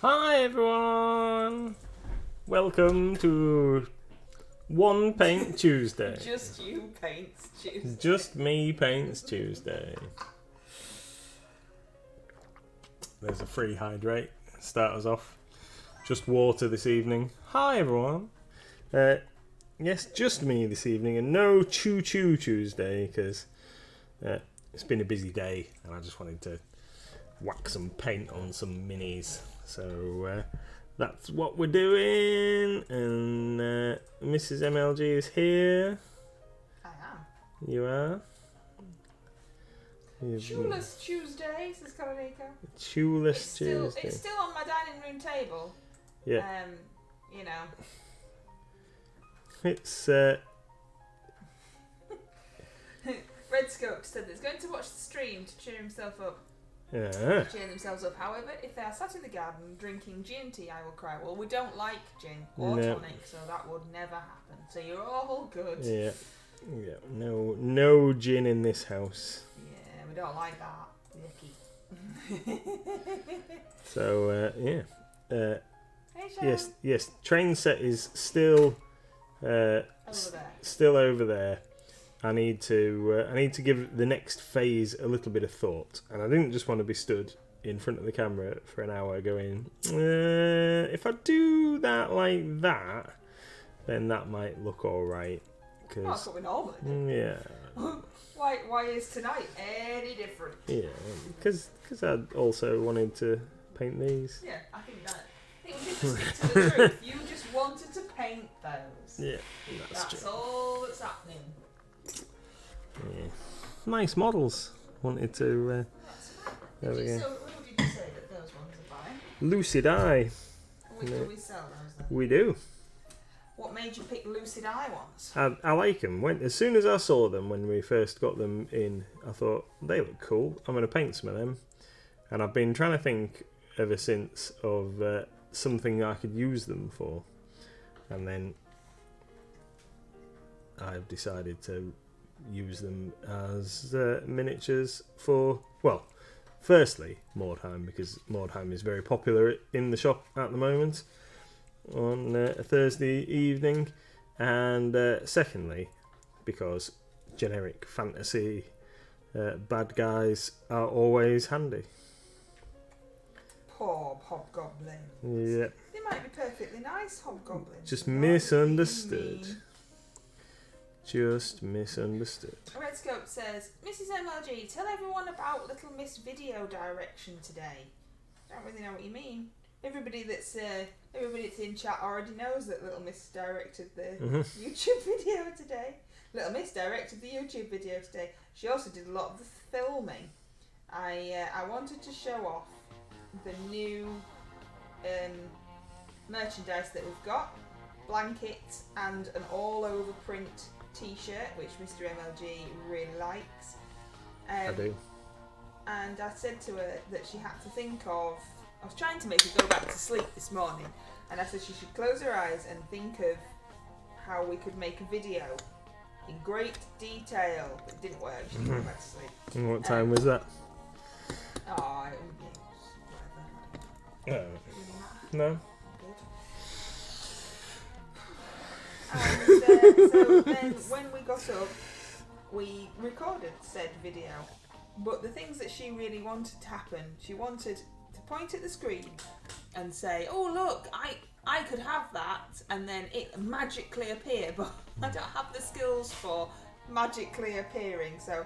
Hi everyone! Welcome to One Paint Tuesday. Just you paints Tuesday. Just me paints Tuesday. There's a free hydrate. Start us off. Just water this evening. Hi everyone! Yes, just me this evening and no Choo Choo Tuesday because it's been a busy day and I just wanted to whack some paint on some minis. So that's what we're doing, and Mrs. MLG is here. I am. You are? Shoeless Tuesday, says Carolico. Shoeless Tuesday. It's still on my dining room table. Yeah. You know. It's Redscope said he's going to watch the stream to cheer himself up. yeah. Cheer themselves up. However, if they are sat in the garden drinking gin tea, I will cry. Well, we don't like gin or No. tonic, so that would never happen. So you're all good. Yeah. Yeah. No gin in this house. Yeah, we don't like that. Yucky. So yeah. Hey, Sharon. Yes. Train set is still Over there. still over there. I need to give the next phase a little bit of thought, and I didn't just want to be stood in front of the camera for an hour going, if I do that like that, then that might look all right. Well, that's what we normally do. Yeah. Why is tonight any different? Yeah, because I also wanted to paint these. Yeah, I think we should just stick to the truth. You just wanted to paint those. Yeah, that's That's true. all that's happening. Yeah. Nice models. Wanted to. That's fine. There we go. So, who did you say that those ones are buying? Lucid Eye. Do we sell those then? We do. What made you pick Lucid Eye ones? I like them. As soon as I saw them when we first got them in, I thought they look cool. I'm going to paint some of them, and I've been trying to think ever since of something I could use them for, and then I've decided to use them as miniatures for, well, firstly Mordheim, because Mordheim is very popular in the shop at the moment on a Thursday evening, and secondly because generic fantasy bad guys are always handy. Poor Hobgoblins. Yeah, They might be perfectly nice Hobgoblins. just They might misunderstood. be mean. Just misunderstood. Redscope says, Mrs. MLG, tell everyone about Little Miss video direction today. Don't really know what you mean. Everybody that's in chat already knows that Little Miss directed the YouTube video today. Little Miss directed the YouTube video today. She also did a lot of the filming. I wanted to show off the new merchandise that we've got, blankets and an all-over print t-shirt, which Mr. MLG really likes. I do. And I said to her that she had to think of, I was trying to make her go back to sleep this morning, and I said she should close her eyes and think of how we could make a video in great detail. It didn't work, she didn't go back to sleep. And what time was that? Oh, it was whatever. Oh, It didn't really matter. no. And so then when we got up, we recorded said video. But the things that she really wanted to happen, she wanted to point at the screen and say, oh look, I could have that, and then it magically appear, but I don't have the skills for magically appearing, so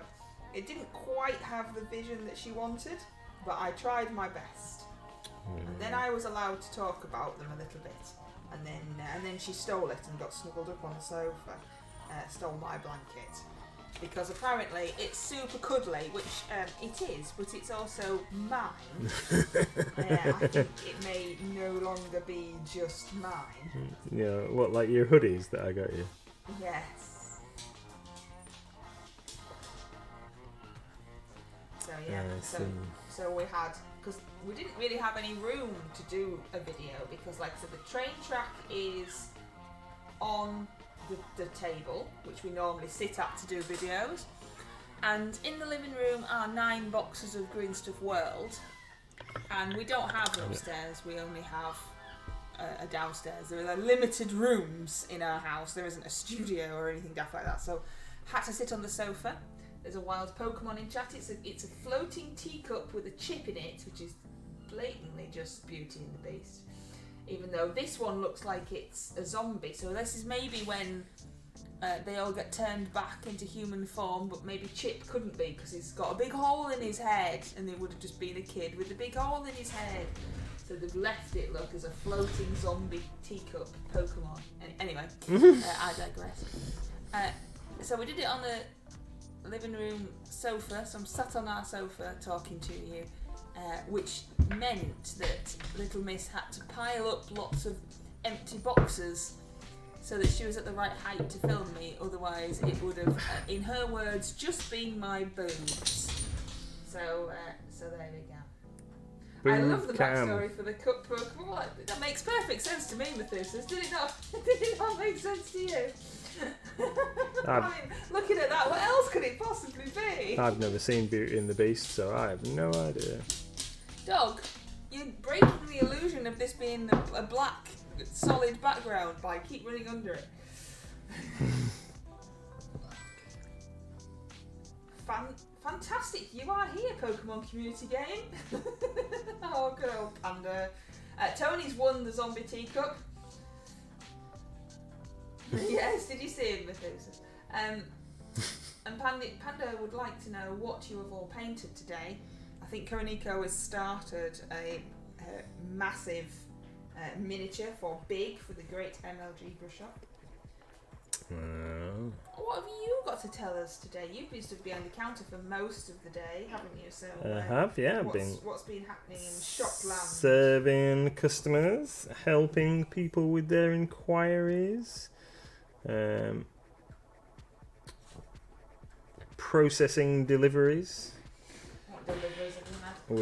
it didn't quite have the vision that she wanted, but I tried my best. And then I was allowed to talk about them a little bit. And then she stole it and got snuggled up on the sofa, stole my blanket. Because apparently it's super cuddly, which it is, but it's also mine. I think it may no longer be just mine. Yeah, what, like your hoodies that I got you? Yes. So yeah, I see. so we had, because we didn't really have any room to do a video, because like I said, the train track is on the table, which we normally sit at to do videos, and in the living room are 9 boxes of Green Stuff World, And we don't have an upstairs, we only have a downstairs. There are limited rooms in our house. There isn't a studio or anything daft like that. So had to sit on the sofa. There's a wild Pokemon in chat. It's a floating teacup with a chip in it, which is blatantly just Beauty and the Beast. Even though this one looks like it's a zombie. So this is maybe when they all get turned back into human form, but maybe Chip couldn't be because he's got a big hole in his head, and it would have just been a kid with a big hole in his head. So they've left it look as a floating zombie teacup Pokemon. Anyway, I digress. So we did it on the living room sofa. So I'm sat on our sofa talking to you, which meant that Little Miss had to pile up lots of empty boxes so that she was at the right height to film me. Otherwise, it would have, in her words, just been my boobs. So there we go. I love the backstory for the cup Pokemon. Well, that makes perfect sense to me, Methuselah. Did it not? Did it not make sense to you? I mean, looking at that, what else could it possibly be? I've never seen Beauty and the Beast, so I have no idea. Dog, you're breaking the illusion of this being a black, solid background by keep running under it. Fantastic, you are here, Pokemon community game. Oh, good old Panda. Tony's won the zombie teacup. Yes, did you see him, Methuselah? And Panda would like to know what you have all painted today. I think Koroniko has started a massive miniature for Big for the Great MLG Brush Up. What have you got to tell us today? You've been stood behind the counter for most of the day, haven't you? So I have, yeah. What's been happening in Shopland? Serving customers, helping people with their inquiries, processing deliveries. What deliveries have you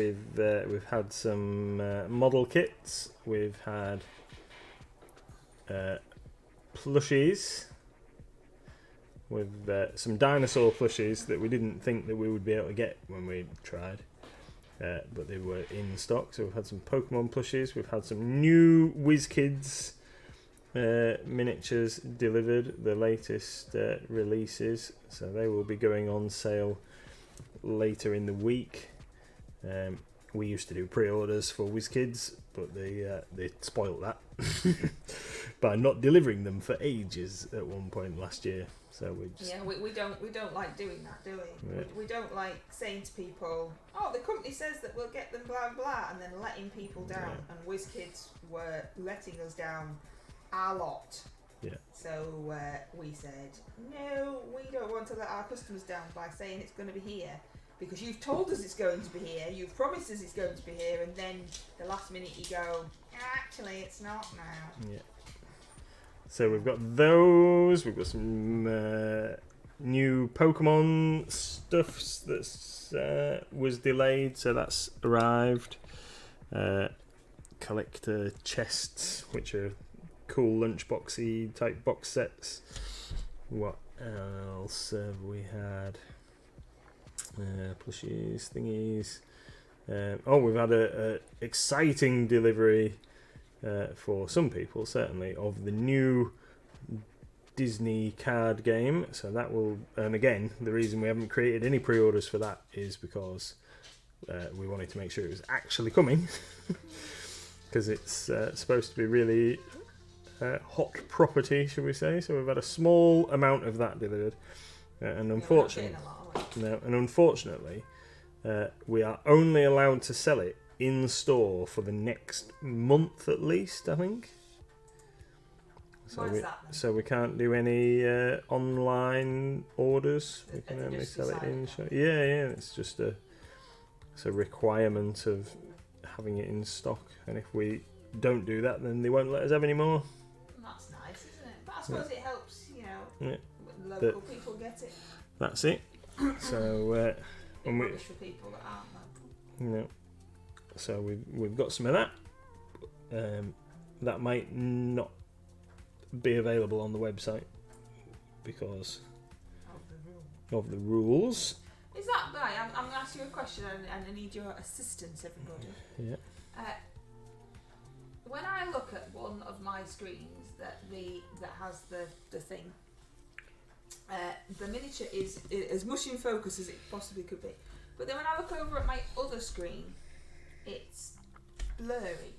had? We've had some model kits. We've had plushies. With some dinosaur plushies that we didn't think that we would be able to get when we tried, but they were in stock. So we've had some Pokemon plushies. We've had some new WizKids miniatures delivered, the latest releases. So they will be going on sale later in the week. We used to do pre-orders for WizKids, but they spoiled that by not delivering them for ages at one point last year. So we don't like doing that, do we? Yeah. We don't like saying to people, "Oh, the company says that we'll get them, blah blah," and then letting people down. Yeah. And WizKids were letting us down a lot. Yeah. So we said, "No, we don't want to let our customers down by saying it's going to be here." Because you've told us it's going to be here, you've promised us it's going to be here, and then the last minute you go, actually it's not now. Yeah. So we've got those, we've got some new Pokemon stuff that was delayed, so that's arrived. Collector chests, which are cool lunchboxy type box sets. What else have we had? Plushies, thingies. We've had a exciting delivery for some people, certainly, of the new Disney card game. So that will, and again, the reason we haven't created any pre-orders for that is because we wanted to make sure it was actually coming, because it's supposed to be really hot property, shall we say. So we've had a small amount of that delivered, and unfortunately. No, and unfortunately, we are only allowed to sell it in store for the next month at least, I think. So we can't do any online orders. We can only sell it in store. Yeah. It's just a requirement of having it in stock, and if we don't do that, then they won't let us have any more. That's nice, isn't it? But I suppose it helps, local people get it. That's it. So rubbish for people that aren't local. So we've got some of that. That might not be available on the website because of the rules. Is that right, I'm going to ask you a question and I need your assistance, everybody. Yeah. When I look at one of my screens that has the thing, the miniature is as much in focus as it possibly could be. But then when I look over at my other screen, it's blurry.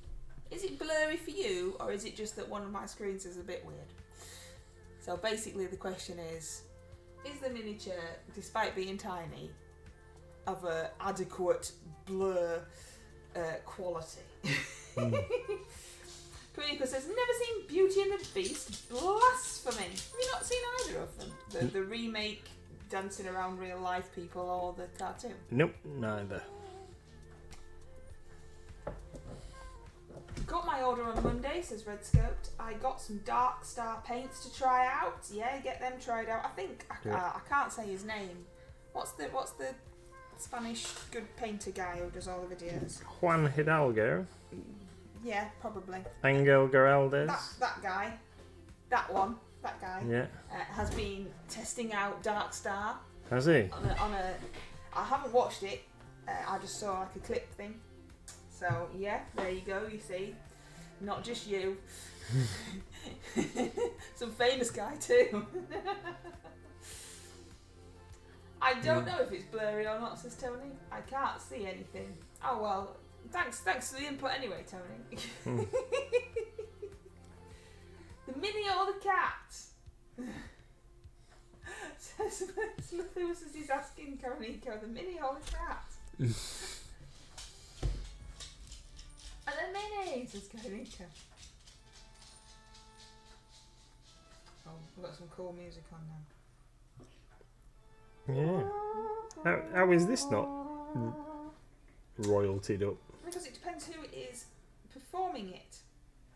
Is it blurry for you, or is it just that one of my screens is a bit weird? So basically the question is the miniature, despite being tiny, of a adequate blur quality? Kariko says, never seen Beauty and the Beast. Blasphemy. Have you not seen either of them? The remake dancing around real life people or the cartoon? Nope, neither. Got my order on Monday, says Red Scoped. I got some Dark Star paints to try out. Yeah, get them tried out. I think I can't say his name. What's the Spanish good painter guy who does all the videos? Juan Hidalgo. Yeah, probably. Angel Geraldes. That guy. That guy. Yeah. Has been testing out Dark Star. Has he? I haven't watched it. I just saw like a clip thing. So yeah, there you go. You see, not just you. Some famous guy too. I don't know if it's blurry or not, says Tony. I can't see anything. Oh well, thanks for the input anyway, Tony. The mini or the cat? So Smithus is asking Karonico, the mini or the cat? And the mini, says Karonico. Oh, we've got some cool music on now. Yeah. How is this not royaltied up? Because it depends who is performing it.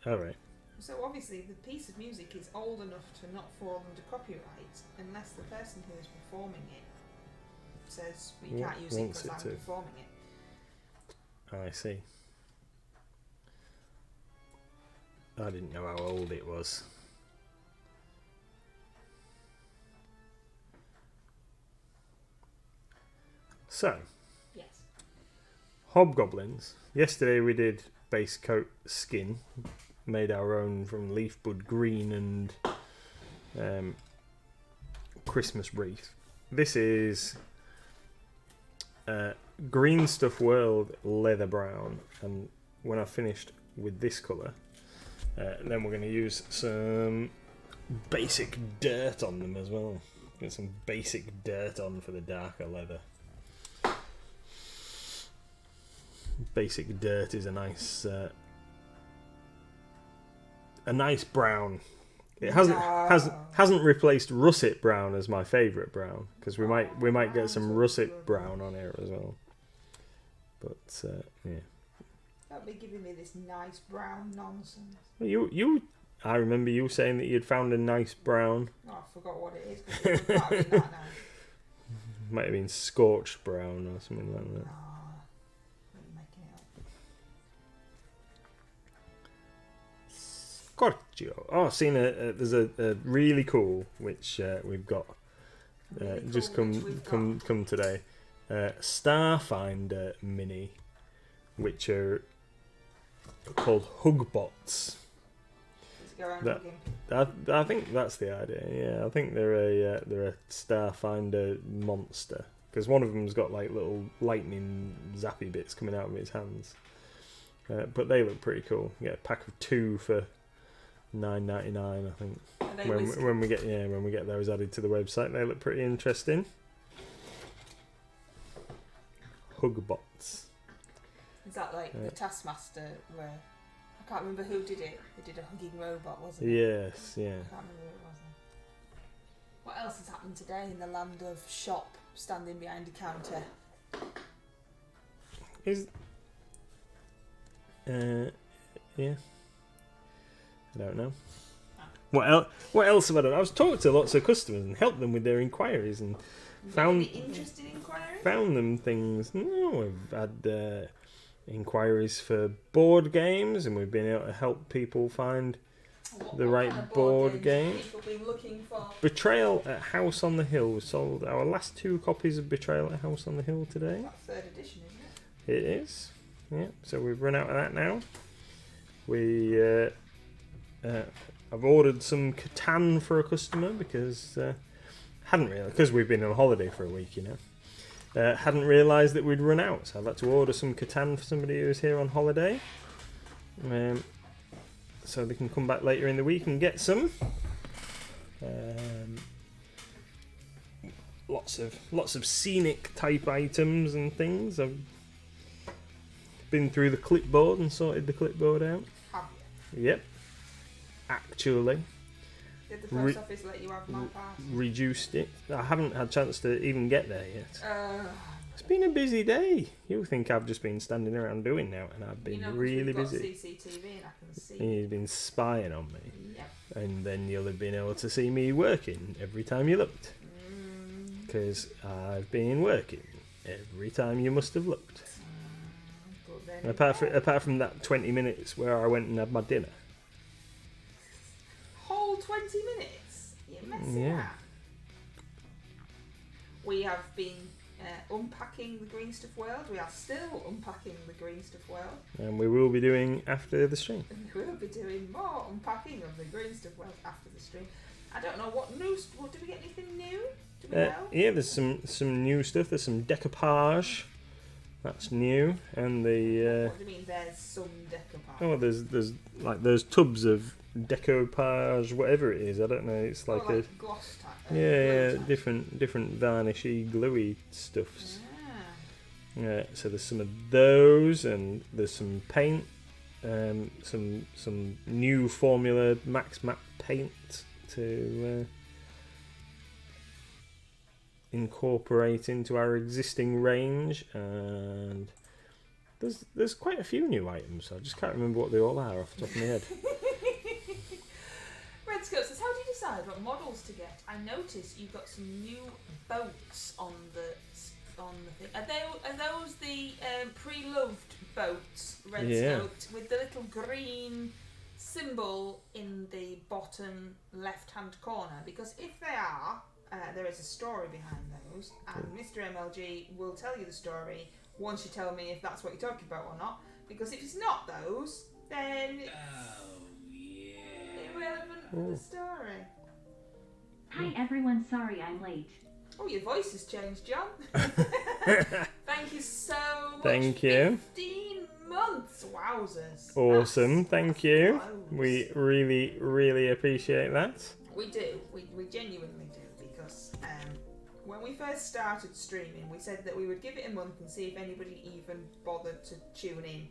Alright. So obviously the piece of music is old enough to not fall under copyright unless the person who is performing it says we can't use it because I'm performing it. I see. I didn't know how old it was. So, yes. Hobgoblins. Yesterday we did base coat skin, made our own from leaf bud green and Christmas wreath. This is Green Stuff World leather brown, and when I finished with this colour, then we're going to use some basic dirt on them as well. Get some basic dirt on for the darker leather. Basic dirt is a nice brown. It hasn't replaced russet brown as my favourite brown, because we might get some russet brown on here as well. But yeah. Don't be giving me this nice brown nonsense. I remember you saying that you'd found a nice brown. Oh, I forgot what it is. Cause it's part of that now. Might have been scorched brown or something like that. Oh, you're making it up. Scorchio. Oh, I've seen there's a really cool which we've got Really just cool, come today. Starfinder Mini, which are called Hugbots. I think that's the idea. Yeah, I think they're a Starfinder monster, because one of them's got like little lightning zappy bits coming out of his hands. But they look pretty cool. You get a pack of 2 for $9.99, I think. When we get those added to the website, they look pretty interesting. Hugbots. Is that like the Taskmaster where I can't remember who did it? They did a hugging robot, wasn't it? Yes, yeah. I can't remember who it was. What else has happened today in the land of shop standing behind a counter? Yeah. I don't know. What else have I done? I was talking to lots of customers and helped them with their inquiries and found interesting inquiries. Found them things. No, we've had inquiries for board games, and we've been able to help people find the what right kind of board game. have people been looking for? Betrayal at House on the Hill. We sold our last 2 copies of Betrayal at House on the Hill today. That's 3rd edition, isn't It is. Yeah, so we've run out of that now. I've ordered some Catan for a customer because hadn't realised, because we've been on holiday for a week, you know. Hadn't realised that we'd run out, so I'd like to order some Catan for somebody who's here on holiday. So they can come back later in the week and get some. Lots of scenic type items and things. I've been through the clipboard and sorted the clipboard out. Have you? Yep. Actually. Did the post office let you have my parcel? Reduced it. I haven't had a chance to even get there yet. It's been a busy day. You'll think I've just been standing around doing now, and I've been really busy. CCTV and I can see. He's been spying on me. Yep. And then you'll have been able to see me working every time you looked. Because I've been working every time you must have looked. Apart from that 20 minutes where I went and had my dinner. Whole 20 minutes? You're messing Yeah. up. We have been unpacking the Green Stuff World. We are still unpacking the Green Stuff World. And we will be doing after the stream. And we will be doing more unpacking of the Green Stuff World after the stream. I don't know what news. What, did we get anything new? Do we know? Yeah, there's some new stuff. There's some decoupage. That's new. And the What do you mean? There's some decoupage. oh, there's tubs of decoupage, whatever it is. I don't know. It's like a gloss type. yeah, type. different varnishy, gluey stuffs. Ah. Yeah, so there's some of those, and there's some paint, some new formula Max Map paint to incorporate into our existing range, and there's quite a few new items. So I just can't remember what they all are off the top of my head. Red Scope says, how do you decide what models to get? I noticed you've got some new boats on the thing. Are those the pre-loved boats, Red Scope, with the little green symbol in the bottom left-hand corner? Because if they are, there is a story behind those, and Mr. MLG will tell you the story once you tell me if that's what you're talking about or not. Because if it's not those, then it's irrelevant for the story. Hi everyone, sorry I'm late. Oh, your voice has changed, John. Thank you so much. Thank you. 15 months, wowzers. Awesome, thank you. Close. We really appreciate that. We do. We genuinely do, because when we first started streaming, we said that we would give it a month and see if anybody even bothered to tune in.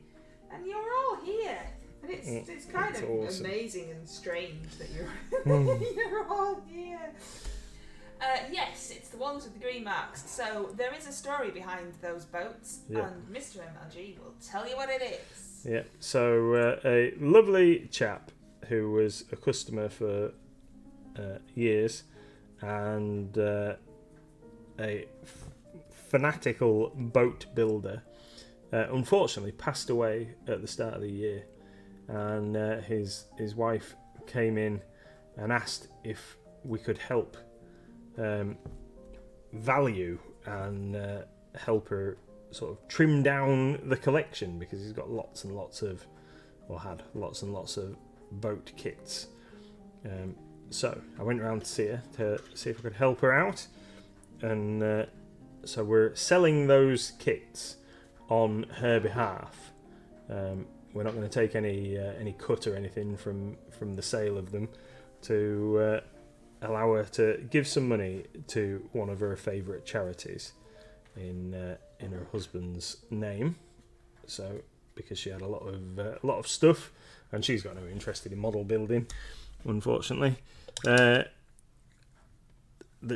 And you're all here. And it's kind of awesome. amazing and strange that you're all here. Yes, it's the ones with the green marks. So there is a story behind those boats, and Mr. MLG will tell you what it is. Yeah, so a lovely chap who was a customer for years, and a fanatical boat builder, unfortunately passed away at the start of the year, and his wife came in and asked if we could help value and help her sort of trim down the collection, because he's got lots and lots of boat kits. So I went around to see her to see if I could help her out, and so we're selling those kits on her behalf. We're not going to take any cut or anything from the sale of them, to allow her to give some money to one of her favourite charities in her husband's name. So because she had a lot of stuff, and she's got no interest in model building, unfortunately, that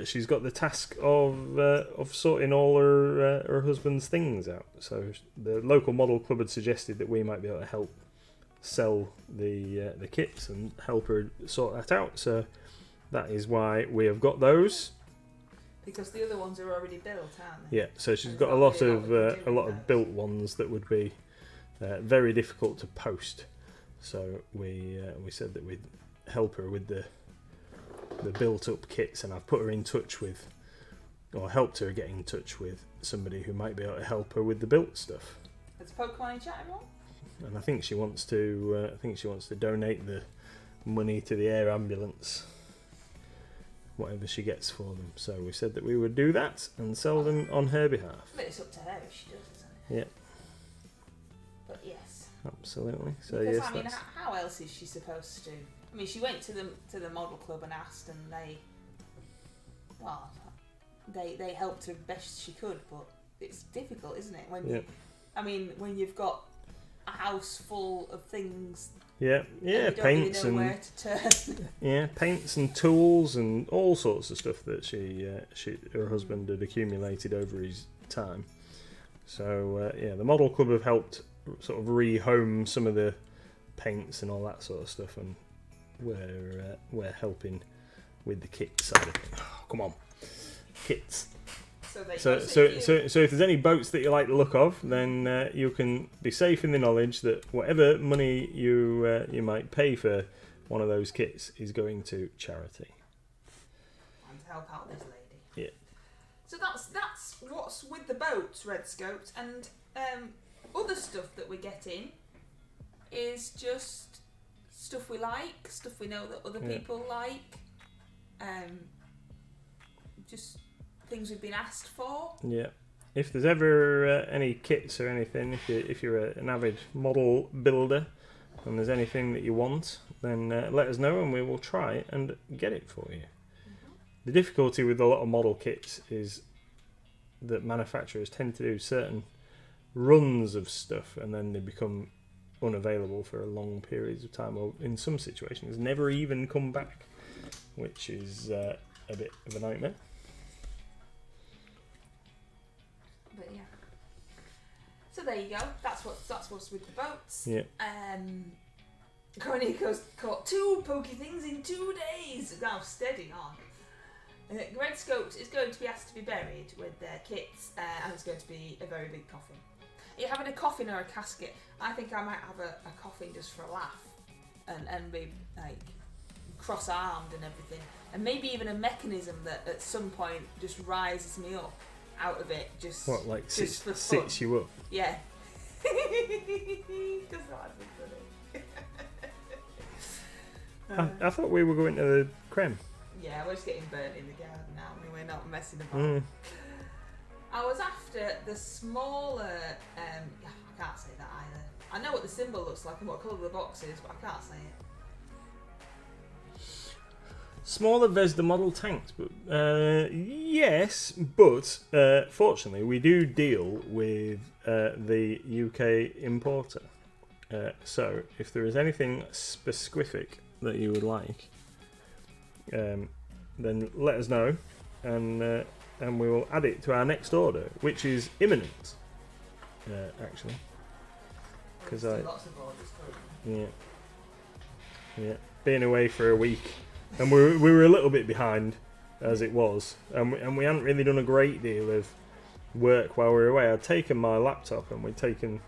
she's got the task of sorting all her husband's things out. So the local model club had suggested that we might be able to help sell the kits and help her sort that out. So that is why we have got those. Because the other ones are already built, aren't they? Yeah. So she's got a lot of built ones that would be very difficult to post. So we said that we'd help her with the built-up kits, and I've put her in touch with, or helped her get in touch with somebody who might be able to help her with the built stuff. Has Pokemon chat anymore? And I think she wants to. Donate the money to the air ambulance, whatever she gets for them. So we said that we would do that and sell them on her behalf. But it's up to her if she does, isn't it? Yeah. But yes. Absolutely. So Because, yes, I mean, that's... how else is she supposed to? I mean, she went to the model club and asked, and they helped her best she could. But it's difficult, isn't it? When you've got a house full of things. Yeah, and you paints don't really know and where to turn. yeah, paints and tools and all sorts of stuff that her husband had accumulated over his time. So the model club have helped sort of rehome some of the paints and all that sort of stuff, and we're helping with the kit side of things. Oh, come on, kits. So if there's any boats that you like the look of, then you can be safe in the knowledge that whatever money you might pay for one of those kits is going to charity. And to help out this lady. Yeah. So that's what's with the boats, Red Scopes, and other stuff that we get in is just stuff we like, stuff we know that other people like, just things we've been asked for. Yeah. If there's ever any kits or anything, if you're an avid model builder and there's anything that you want, then let us know and we will try and get it for you. Mm-hmm. The difficulty with a lot of model kits is that manufacturers tend to do certain runs of stuff and then they become unavailable for long periods of time, or in some situations never even come back, which is a bit of a nightmare. But yeah. So there you go. That's what's with the boats. Yeah. Cornico's caught 2 pokey things in 2 days. Now steady on. Red Scopes is going to be asked to be buried with their kits, and it's going to be a very big coffin. Are you having a coffin or a casket? I think I might have a coffin just for a laugh, and be like cross-armed and everything, and maybe even a mechanism that at some point just rises me up out of it, just what, like just for fun. sits you up? Yeah. Just that would be funny. I thought we were going to the creme. Yeah, we're just getting burnt in the garden now. I mean, we're not messing about. I was after the smaller. I can't say that either. I know what the symbol looks like and what colour the box is, but I can't say it. Smaller Vesda model tanks, but yes, but fortunately we do deal with the UK importer. So if there is anything specific that you would like, then let us know, and we will add it to our next order, which is imminent. Actually, because Lots of orders, yeah, being away for a week. And we were a little bit behind as it was, and we hadn't really done a great deal of work while we were away. I'd taken my laptop and we'd taken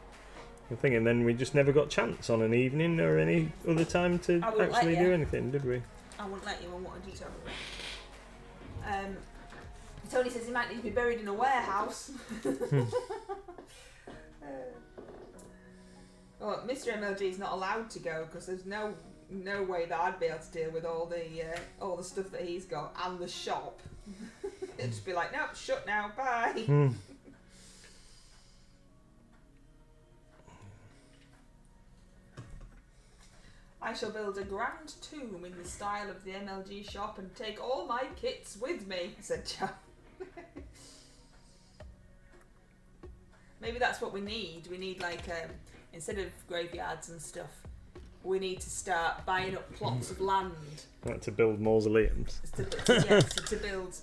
the thing, and then we just never got chance on an evening or any other time to actually do anything, did we? I wouldn't let you. I wanted you to have a break. Tony says he might need to be buried in a warehouse. Well, Mr. MLG is not allowed to go because there's no way that I'd be able to deal with all the stuff that he's got and the shop. It'd just be like, nope, shut now, bye. I shall build a grand tomb in the style of the MLG shop and take all my kits with me, said Joe. Maybe that's what we need. We need instead of graveyards and stuff, we need to start buying up plots of land. Like to build mausoleums. To build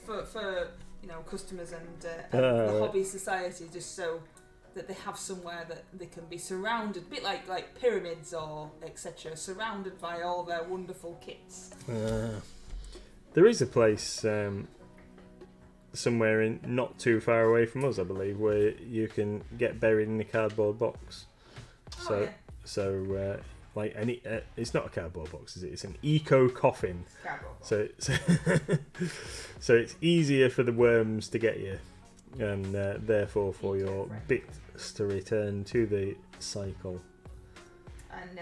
for customers and the hobby society, just so that they have somewhere that they can be surrounded, a bit like pyramids or etc., surrounded by all their wonderful kits. There is a place somewhere in not too far away from us, I believe, where you can get buried in a cardboard box. So like any. It's not a cardboard box, is it? It's an eco coffin. Cardboard box. So it's easier for the worms to get you, and therefore for your Eco-friendly. bits to return to the cycle. And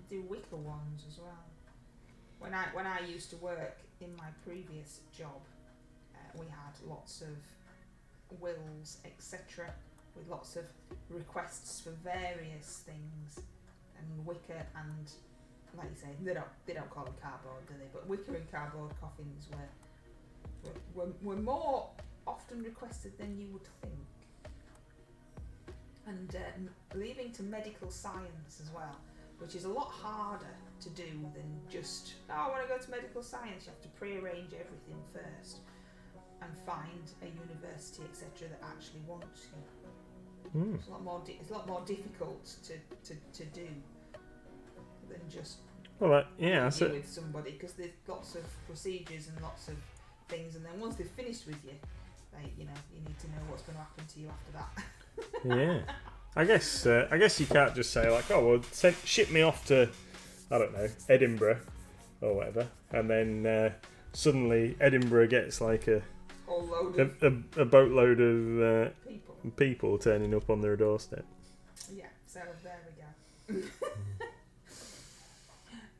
the wicker ones as well. When I used to work in my previous job, we had lots of wills, etc., with lots of requests for various things, and wicker and, like you say, they don't call them cardboard, do they? But wicker and cardboard coffins were more often requested than you would think. And leaving to medical science as well, which is a lot harder to do than just, I want to go to medical science. You have to pre-arrange everything first and find a university, etc., that actually wants you. It's a lot more. It's a lot more difficult to do than just So with somebody, because there's lots of procedures and lots of things, and then once they've finished with you, you need to know what's going to happen to you after that. yeah, I guess you can't just say like, oh well, ship me off to, I don't know, Edinburgh or whatever, and then suddenly Edinburgh gets like a Whole load of a boatload of people. turning up on their doorstep. Yeah, so there we go.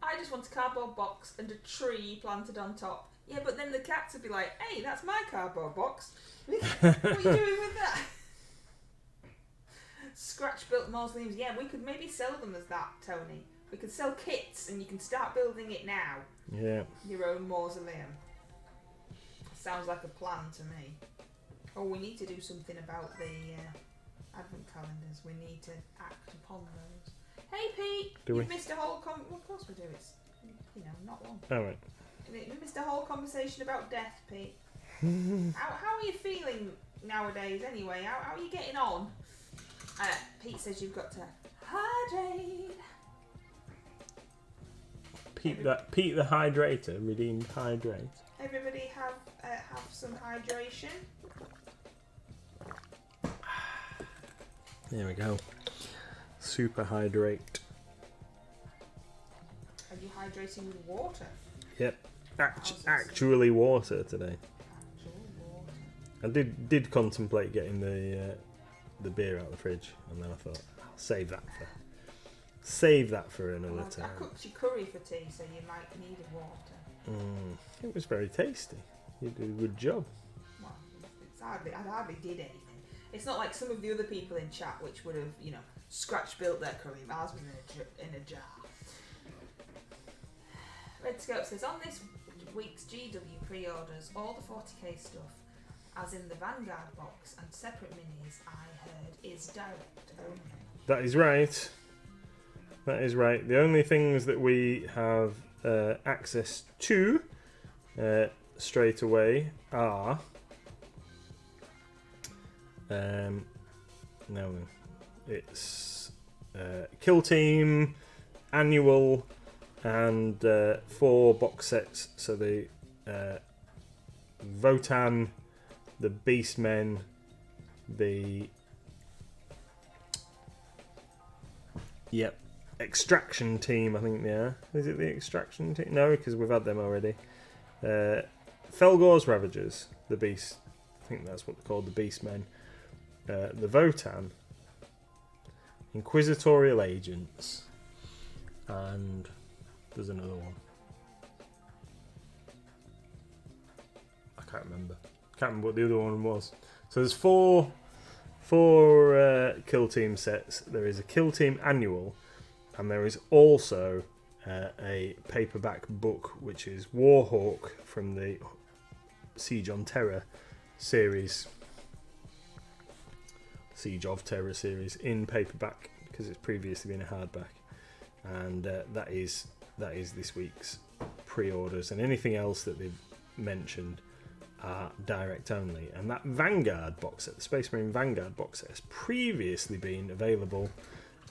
I just want a cardboard box and a tree planted on top. Yeah, but then the cats would be like, hey, that's my cardboard box. What are you doing with that? Scratch-built mausoleums. Yeah, we could maybe sell them as that, Tony. We could sell kits and you can start building it now. Yeah. Your own mausoleum. Sounds like a plan to me. Oh, we need to do something about the advent calendars. We need to act upon those. Hey, Pete! You've missed a whole well, of course we do. It's, not one. All right. You missed a whole conversation about death, Pete. How are you feeling nowadays, anyway? How are you getting on? Pete says you've got to hydrate. Pete the hydrator, redeemed hydrate. Everybody have some hydration. There we go. Super hydrate. Are you hydrating with water? Yep. Actually water today. Actual water. I did contemplate getting the beer out of the fridge, and then I thought I'll save that for another I time. cooked your curry for tea, so you might need water. It was very tasty. You did a good job. Well, I hardly did anything. It's not like some of the other people in chat, which would have, scratch-built their curry. Ours was in a jar. Red Scope says, on this week's GW pre-orders, all the 40k stuff, as in the Vanguard box and separate minis, I heard, is direct only. That is right. That is right. The only things that we have access to straight away are no, it's Kill Team Annual and 4 box sets. So the Votan, the Beastmen, the Extraction Team, I think they are. Is it the Extraction Team? No, because we've had them already. Felgor's Ravagers, the Beast. I think that's what they're called, the Beastmen. The Votan. Inquisitorial Agents. And there's another one. I can't remember. Can't remember what the other one was. So there's four Kill Team sets. There is a Kill Team Annual, and there is also a paperback book, which is Warhawk from the Siege on Terror series. Siege of Terror series in paperback, because it's previously been a hardback, and that is this week's pre-orders, and anything else that they've mentioned are direct only. And that Vanguard box set, the Space Marine Vanguard box set, has previously been available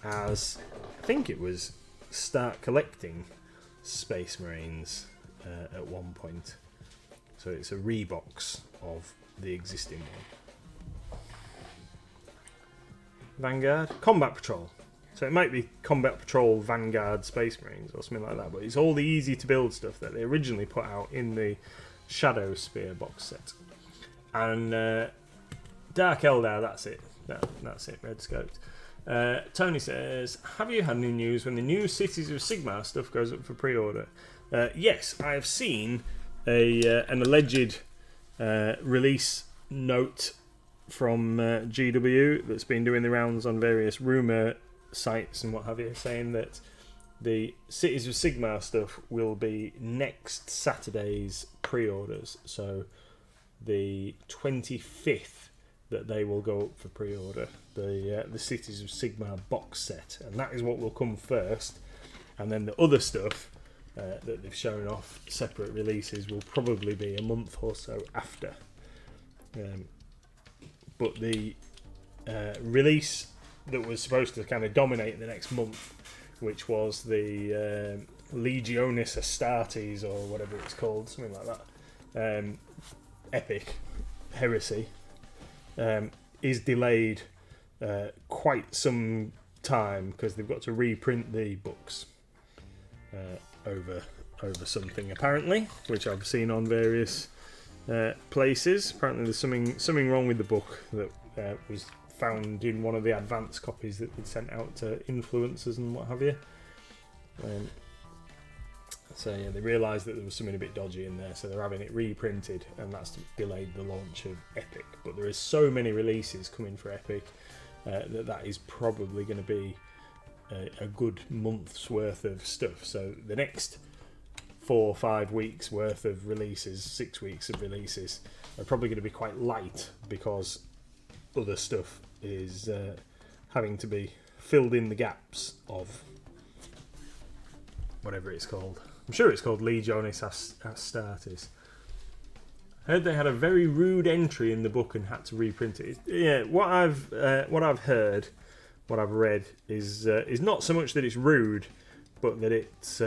as, I think it was Start Collecting Space Marines at one point. So it's a rebox of the existing one. Vanguard Combat Patrol. So it might be Combat Patrol, Vanguard, Space Marines, or something like that. But it's all the easy to build stuff that they originally put out in the Shadow Spear box set. And Dark Eldar, that's it. That's it, Red Scoped. Tony says, have you had any news when the new Cities of Sigmar stuff goes up for pre-order? Yes, I have seen an alleged release note from GW that's been doing the rounds on various rumour sites and what have you, saying that the Cities of Sigmar stuff will be next Saturday's pre-orders. So the 25th that they will go up for pre-order, the Cities of Sigmar box set, and that is what will come first, and then the other stuff that they've shown off separate releases will probably be a month or so after. But the release that was supposed to kind of dominate the next month, which was the Legionis Astartes or whatever it's called, something like that, epic heresy, is delayed quite some time because they've got to reprint the books over something apparently, which I've seen on various places. Apparently there's something wrong with the book that was found in one of the advanced copies that they'd sent out to influencers and what have you. So yeah, they realised that there was something a bit dodgy in there, so they're having it reprinted, and that's delayed the launch of Epic. But there is so many releases coming for Epic that is probably going to be a good month's worth of stuff. So the next 4 or 5 weeks worth of releases, 6 weeks of releases, are probably going to be quite light because other stuff is having to be filled in the gaps of whatever it's called. I'm sure it's called Legionis Astartes. I heard they had a very rude entry in the book and had to reprint it. Yeah, what I've heard, what I've read is not so much that it's rude, but that it's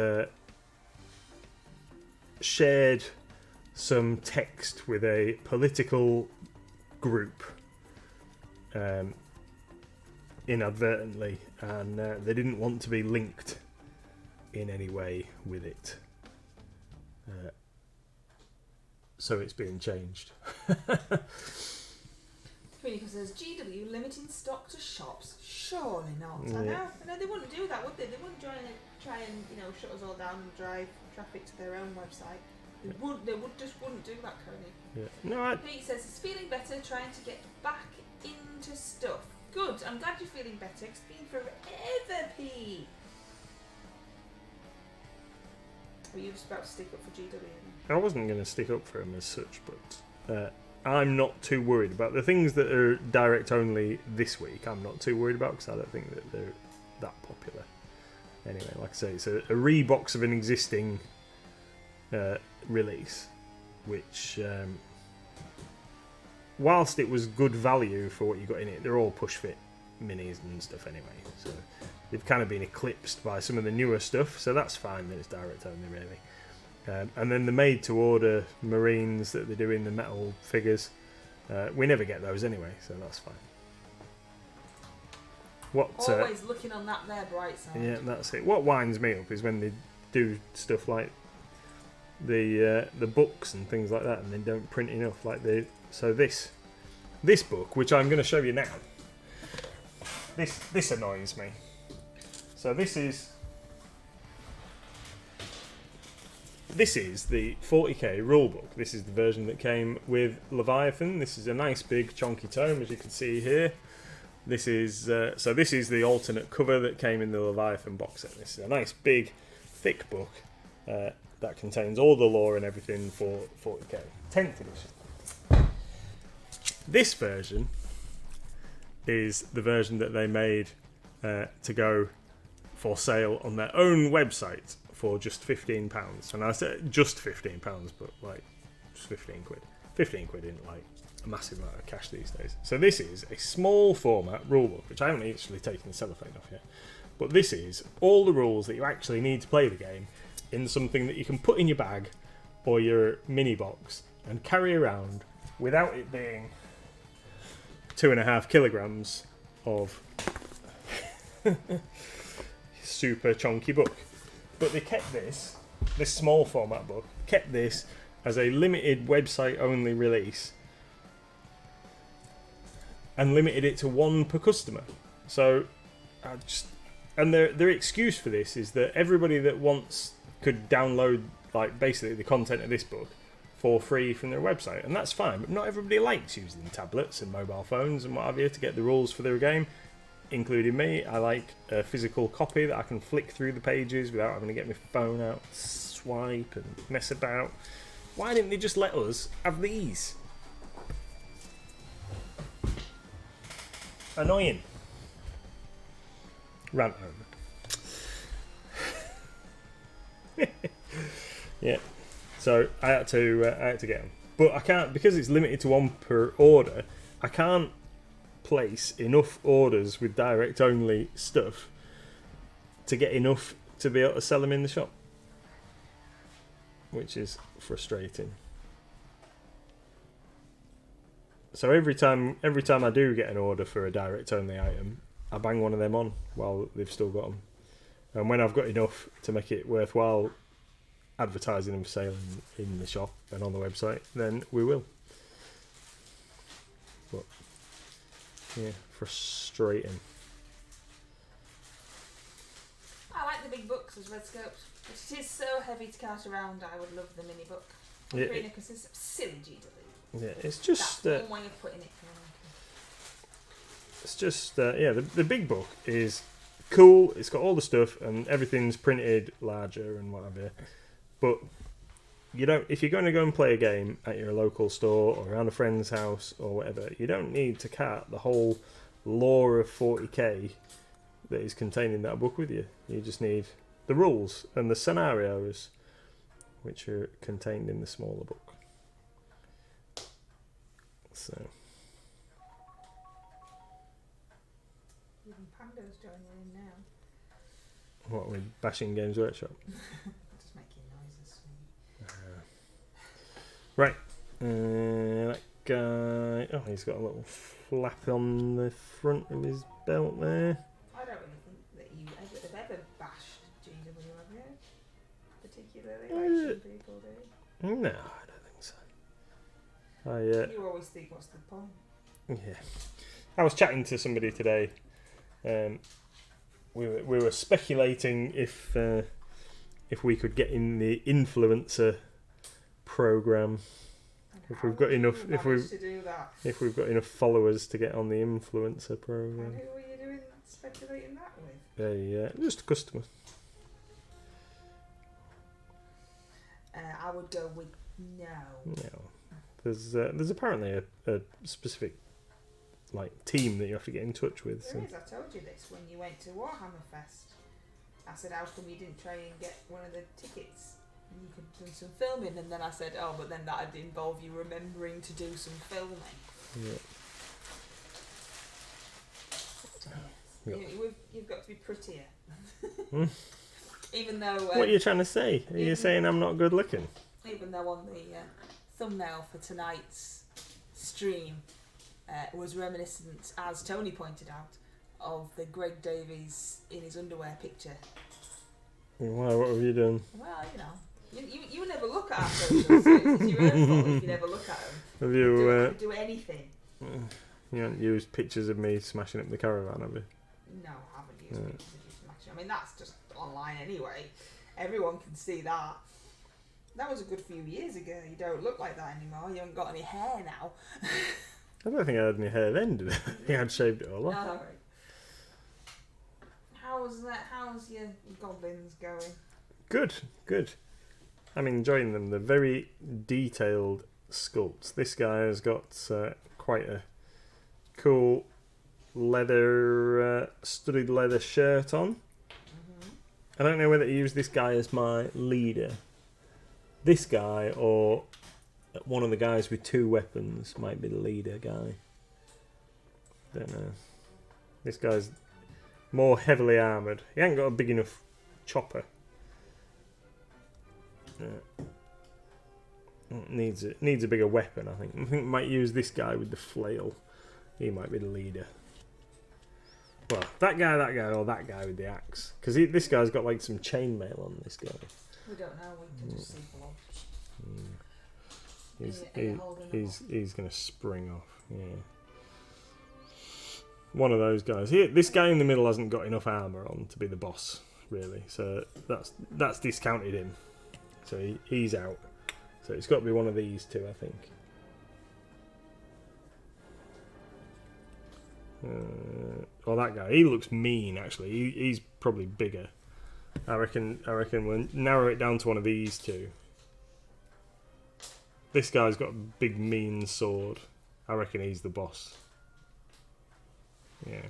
shared some text with a political group inadvertently, and they didn't want to be linked in any way with it, so it's being changed. Communica says GW limiting stock to shops. Surely not. Yeah. I know they wouldn't do that, would they? They wouldn't try and shut us all down and drive traffic to their own website. They just wouldn't do that, Cody. Yeah. No, Pete says he's feeling better, trying to get back into stuff. Good. I'm glad you're feeling better. It's been forever, Pete. Were you just about to stick up for GW? I wasn't going to stick up for him as such, but I'm not too worried about the things that are direct only this week. I'm not too worried about because I don't think that they're that popular. Anyway, like I say, it's a rebox of an existing release, which, whilst it was good value for what you got in it, they're all push fit minis and stuff anyway. So they've kind of been eclipsed by some of the newer stuff, so that's fine that it's direct only, really. And then the made-to-order Marines that they do in the metal figures, we never get those anyway, so that's fine. Always looking on that there bright side. Yeah, that's it. What winds me up is when they do stuff like the books and things like that, and they don't print enough. So this book, which I'm going to show you now, this annoys me. So this is the 40k rulebook. This is the version that came with Leviathan. This is a nice big chunky tome, as you can see here. This is the alternate cover that came in the Leviathan box set. This is a nice big thick book that contains all the lore and everything for 40k 10th edition. This version is the version that they made to go for sale on their own website for just £15. And I said just £15, but like just 15 quid. 15 quid isn't like a massive amount of cash these days. So this is a small format rulebook, which I haven't actually taken the cellophane off yet. But this is all the rules that you actually need to play the game in something that you can put in your bag or your mini box and carry around without it being 2.5 kilograms of super chunky book. But they kept this small format book, kept this as a limited website only release and limited it to one per customer. So and their excuse for this is that everybody that wants could download like basically the content of this book for free from their website, and that's fine, but not everybody likes using tablets and mobile phones and what have you to get the rules for their game, including me. I like a physical copy that I can flick through the pages without having to get my phone out, swipe and mess about. Why didn't they just let us have these? Annoying. Rant over. Yeah. So I had to get them, but I can't because it's limited to one per order. I can't place enough orders with direct only stuff to get enough to be able to sell them in the shop, which is frustrating. So every time I do get an order for a direct only item, I bang one of them on while they've still got them, and when I've got enough to make it worthwhile advertising them for sale in the shop and on the website, then we will. But yeah, frustrating. I like the big books as red scopes, but it is so heavy to cart around. I would love the mini book. Yeah, It consists of silly GW. yeah, it's just That's one way of putting it. it's just the big book is cool. It's got all the stuff and everything's printed larger and whatever. But you don't. If you're going to go and play a game at your local store or around a friend's house or whatever, you don't need to cart the whole lore of 40k that is contained in that book with you. You just need the rules and the scenarios, which are contained in the smaller book. So. Even Pando's joining in now. What, with bashing Games Workshop? Just making noises. Right. That guy. Oh, he's got a little flap on the front of his belt there. I don't really think that you have ever bashed GW, have you? Particularly, like some people do. No, I don't think so. You always think, what's the point? Yeah. I was chatting to somebody today. We were speculating if we could get in the influencer program. If we've got enough, if we've got enough followers to get on the influencer program. And who were you doing speculating that with? Just a customer. I would go with no. No, there's apparently a specific like team that you have to get in touch with. There is. I told you this when you went to Warhammer Fest. I said, how come you didn't try and get one of the tickets? You could do some filming, and then I said, oh, but then that'd involve you remembering to do some filming. Yeah. You've got to be prettier. Even though. What are you trying to say? Are you saying I'm not good looking? Even though on the thumbnail for tonight's stream was reminiscent, as Tony pointed out, of the Greg Davies in his underwear picture. Why? What have you done? Well, you never look at our socials, so it's your own fault if you never look at them. Have you do anything? You haven't used pictures of me smashing up the caravan, have you? No, I haven't used pictures of you smashing. I mean, that's just online anyway. Everyone can see that. That was a good few years ago. You don't look like that anymore. You haven't got any hair now. I don't think I had any hair then, did I? I think I'd shaved it all off. No. How's your goblins going? Good. I'm enjoying them. They're very detailed sculpts. This guy has got quite a cool studded leather shirt on. Mm-hmm. I don't know whether to use this guy as my leader. This guy or one of the guys with two weapons might be the leader guy. Don't know. This guy's more heavily armoured. He ain't got a big enough chopper. Needs a bigger weapon, I think. I think we might use this guy with the flail. He might be the leader. Well, that guy, or that guy with the axe. Because this guy's got like some chainmail on this guy. We don't know. We can just see blobs. He's going to spring off. Yeah. One of those guys. This guy in the middle hasn't got enough armor on to be the boss, really. So that's discounted him. So he's out. So it's got to be one of these two, I think. Or that guy. He looks mean, actually. He's probably bigger. I reckon we'll narrow it down to one of these two. This guy's got a big, mean sword. I reckon he's the boss. Yeah.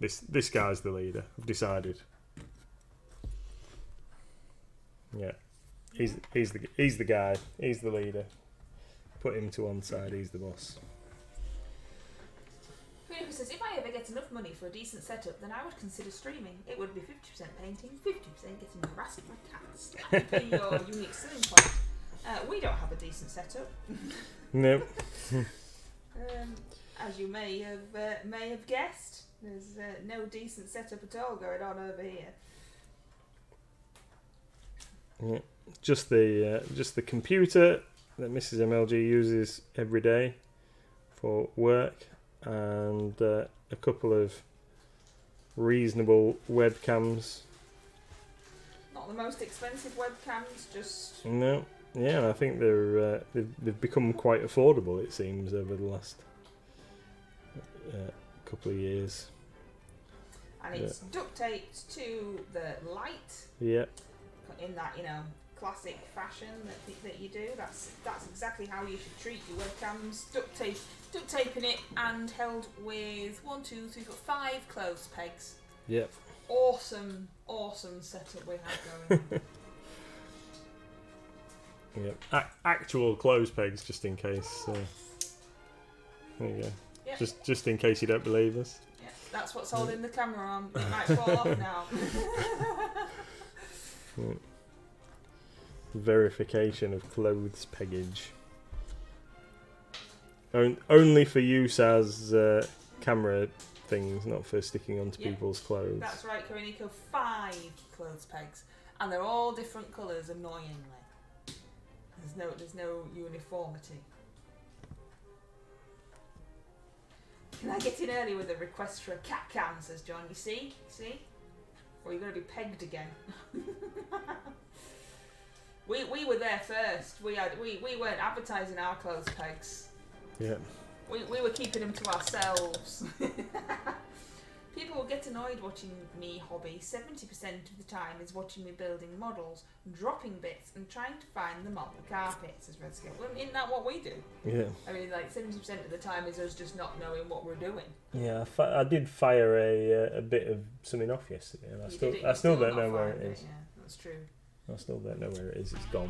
This guy's the leader. I've decided. Yeah. He's the guy. He's the leader. Put him to one side. He's the boss. Who says, if I ever get enough money for a decent setup, then I would consider streaming. It would be 50% painting, 50% getting harassed by cats. That would be your unique selling point. We don't have a decent setup. Nope. As you may have guessed, there's no decent setup at all going on over here. Yeah. Just the computer that Mrs. MLG uses every day for work, and a couple of reasonable webcams. Not the most expensive webcams, just No. Yeah, and I think they've become quite affordable, it seems, over the last couple of years. And it's duct taped to the light. Yeah. In that, classic fashion that you do. That's exactly how you should treat your webcams. Duct taping it and held with 5 clothes pegs. Yep. Awesome setup we have going on. Yep. Actual clothes pegs, just in case. There you go. Yep. Just in case you don't believe us. Yeah, that's what's holding the camera on. It might fall off now. Yep. Verification of clothes peggage. Only for use as camera things, not for sticking onto people's clothes. That's right, Kariniko. 5 clothes pegs, and they're all different colours. Annoyingly, there's no uniformity. Can I get in early with a request for a cat cam? Says John. You see, or are you going to be pegged again? We were there first. We weren't advertising our clothes pegs. Yeah. We were keeping them to ourselves. People will get annoyed watching me hobby. 70% of the time is watching me building models, dropping bits, and trying to find them on the carpet, says Red Scale. Well, isn't that what we do? Yeah. I mean, like 70% of the time is us just not knowing what we're doing. Yeah, I did fire a bit of something off yesterday, and I still don't know where it is. Yeah, that's true. I still don't know where it is. It's gone.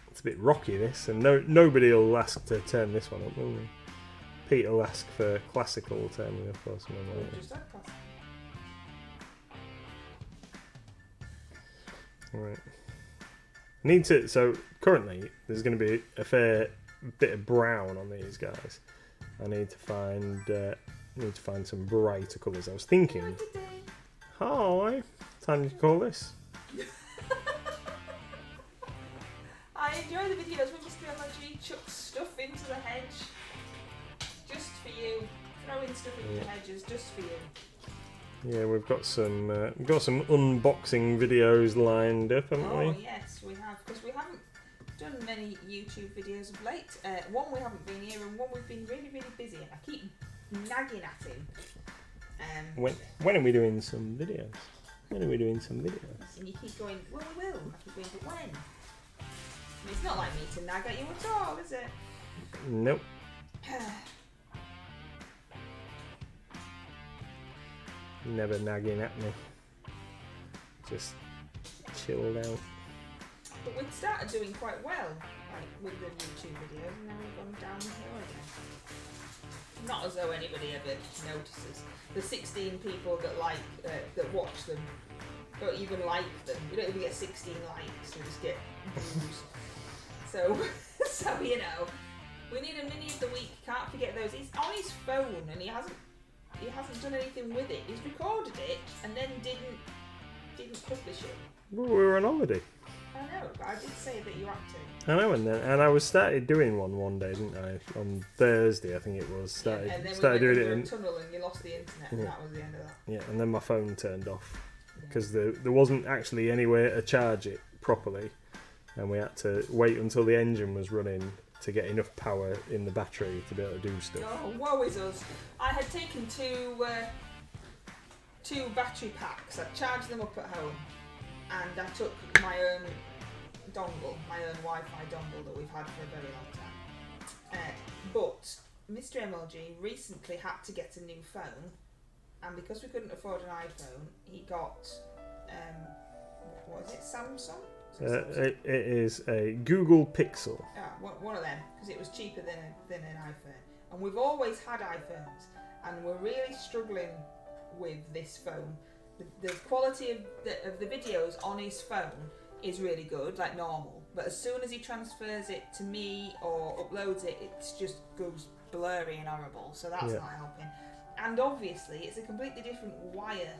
It's a bit rocky, this, and nobody will ask to turn this one up, will they? Pete will ask for classical turning up or something like that. Just that classic. Right. So currently there's going to be a fair bit of brown on these guys. I need to find some brighter colours. I was thinking, hi, time to call this. I enjoy the videos when Mr. MLG chucks stuff into the hedge. Just for you. Throwing stuff into the hedges just for you. Yeah, we've got some unboxing videos lined up, haven't we? Oh yes, we have, because we haven't done many YouTube videos of late. One, we haven't been here, and one, we've been really, really busy, and I keep nagging at him. When are we doing some videos? And you keep going, well, we will. I keep going, but when? I mean, it's not like me to nag at you at all, is it? Nope. Never nagging at me. Just chilled out. But we've started doing quite well, like with the YouTube videos, and now we've gone down the hill again. Not as though anybody ever notices. The 16 people that watch them don't even like them. We don't even get 16 likes. We just get views. So you know, We need a mini of the week. Can't forget those. He's on his phone and he hasn't done anything with it. He's recorded it and then didn't publish it. Well, we were on holiday. I know, but I did say that you had to. I know, and I was started doing one day, didn't I? On Thursday, I think it was. Started and then started we went doing it. under a tunnel and you lost the internet, and that was the end of that. Yeah, and then my phone turned off because there wasn't actually anywhere to charge it properly, and we had to wait until the engine was running to get enough power in the battery to be able to do stuff. Oh, woe is us! I had taken two battery packs. I charged them up at home, and I took my own dongle, my own Wi-Fi dongle that we've had for a very long time. But Mr. MLG recently had to get a new phone, and because we couldn't afford an iPhone, he got what is it? Samsung? It is a Google Pixel. One of them, because it was cheaper than an iPhone. And we've always had iPhones, and we're really struggling with this phone. The quality of the videos on his phone is really good, like normal. But as soon as he transfers it to me or uploads it, it just goes blurry and horrible. So that's not helping. And obviously, it's a completely different wire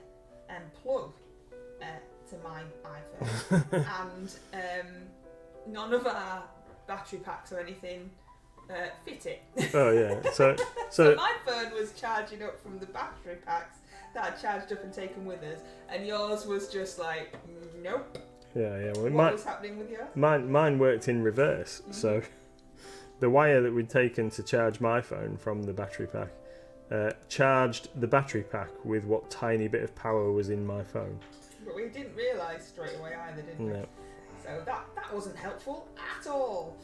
and plug to my iPhone, and none of our battery packs or anything fit it. Oh yeah, so my phone was charging up from the battery packs that I charged up and taken with us, and yours was just like, nope. Yeah. Well, what was happening with yours? Mine worked in reverse. Mm-hmm. So the wire that we'd taken to charge my phone from the battery pack charged the battery pack with what tiny bit of power was in my phone. But we didn't realise straight away either, did we? No. So that wasn't helpful at all.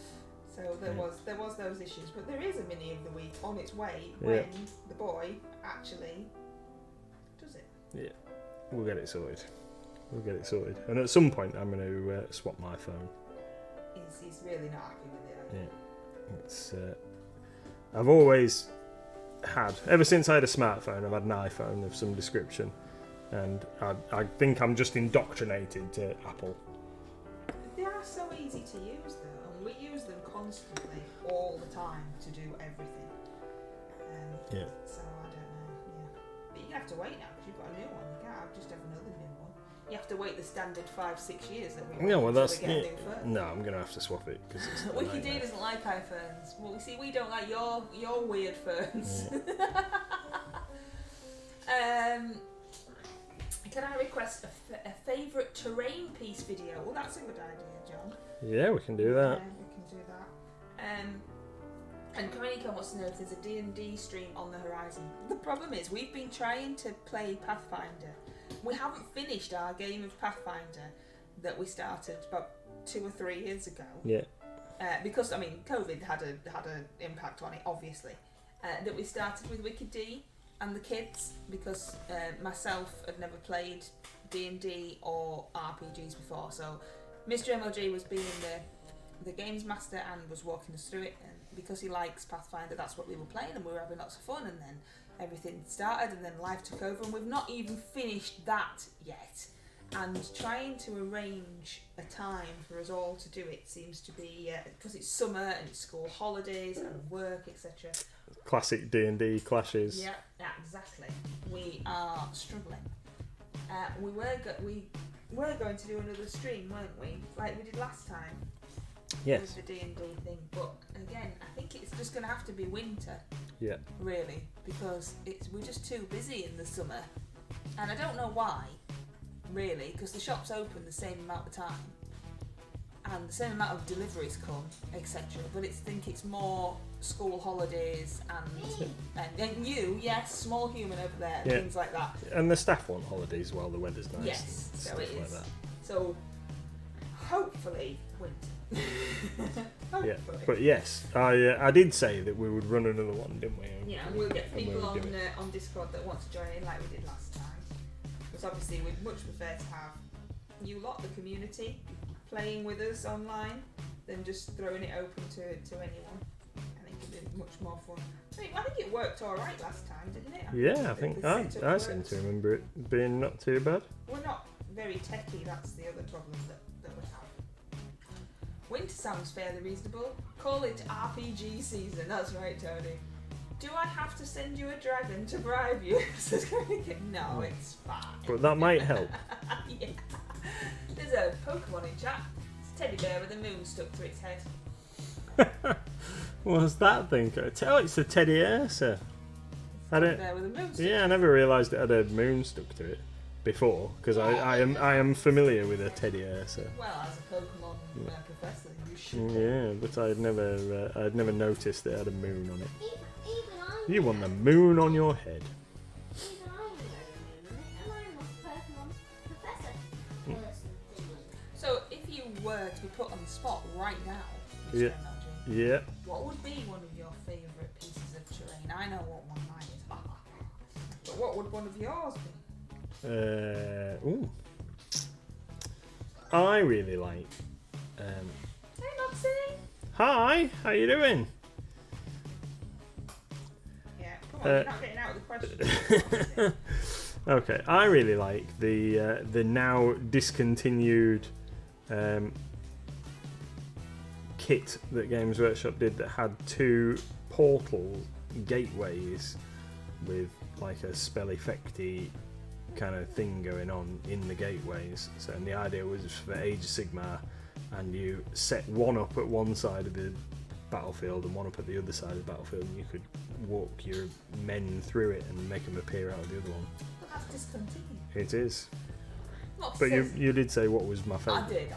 So there was those issues, but there is a mini of the week on its way when the boy actually does it. Yeah, we'll get it sorted. And at some point, I'm going to swap my phone. He's really not happy with it. Yeah, it's. I've always had, ever since I had a smartphone, I've had an iPhone of some description, and I think I'm just indoctrinated to Apple. They are so easy to use though, and we use them constantly, all the time, to do everything. Yeah. So I don't know. Yeah. But you're gonna have to wait now because you've got a new one. You can't just have another new one. You have to wait the standard 5-6 years that we. Yeah, well that's. Get a new phone. No, I'm gonna have to swap it because it's. WikiD doesn't like iPhones. Well, see, we don't like your weird phones. Yeah. Can I request a favourite terrain piece video? Well, that's a good idea, John. Yeah, we can do that. We can do that. And Karenika wants to know if there's a D&D stream on the horizon. The problem is we've been trying to play Pathfinder. We haven't finished our game of Pathfinder that we started about 2 or 3 years ago. Yeah. Because COVID had an impact on it, obviously. That we started with WikiD and the kids, because myself had never played D&D or RPGs before. So Mr. MLG was being the games master and was walking us through it. And because he likes Pathfinder, that's what we were playing, and we were having lots of fun. And then everything started, and then life took over, and we've not even finished that yet. And trying to arrange a time for us all to do it seems to be, because it's summer and it's school holidays and work, etc. Classic D&D clashes. Yeah, exactly. We are struggling. We were going to do another stream, weren't we? Like we did last time. Yes. With the D&D thing, but again, I think it's just going to have to be winter. Yeah. Really, because we're just too busy in the summer, and I don't know why. Really, because the shop's open the same amount of time, and the same amount of deliveries come, etc. But I think it's more school holidays and you, yes, small human over there, and things like that. And the staff want holidays while the weather's nice. Yes, so it is. Like that. So hopefully winter. Hopefully. Yeah, but yes, I did say that we would run another one, didn't we? Yeah, and we'll get people on Discord that want to join in like we did last time. Because obviously we'd much prefer to have you lot, the community, playing with us online than just throwing it open to anyone. I think it'd be much more fun. I think it worked alright last time, didn't it? I think I seem to remember it being not too bad. We're not very techie, that's the other problem that we have. Winter sounds fairly reasonable. Call it RPG season. That's right, Tony. Do I have to send you a dragon to bribe you? No, it's fine. But that might help. Yeah. There's a Pokemon in chat. It's a teddy bear with a moon stuck through its head. What's that thing? Oh, it's a teddy ursa. I don't. Bear with a moon stuck. Yeah, I never realised it had a moon stuck to it before, because I am familiar with a teddy ursa. Well, as a Pokemon professor, you should. Yeah, but I'd never noticed it had a moon on it. Even I You want the moon on your head. Even I know and I'm not a Pokemon professor. Person. So, if you were to be put on the spot right now, Mr. Yeah. MLG, Yeah. what would be one of your favourite pieces of terrain? I know what one of mine is. But what would one of yours be? Ooh. I really like. Hey, Mopsy! Hi, how you doing? Yeah, come on, you're not getting out of the question. Okay, I really like the now discontinued kit that Games Workshop did that had 2 portal gateways with like a spell effecty kind of thing going on in the gateways. So, and the idea was for Age of Sigmar, and you set one up at one side of the battlefield and one up at the other side of the battlefield, and you could walk your men through it and make them appear out of the other one. But that's discontinued. It is. Mopsy But says, you did say what was my I favourite. did.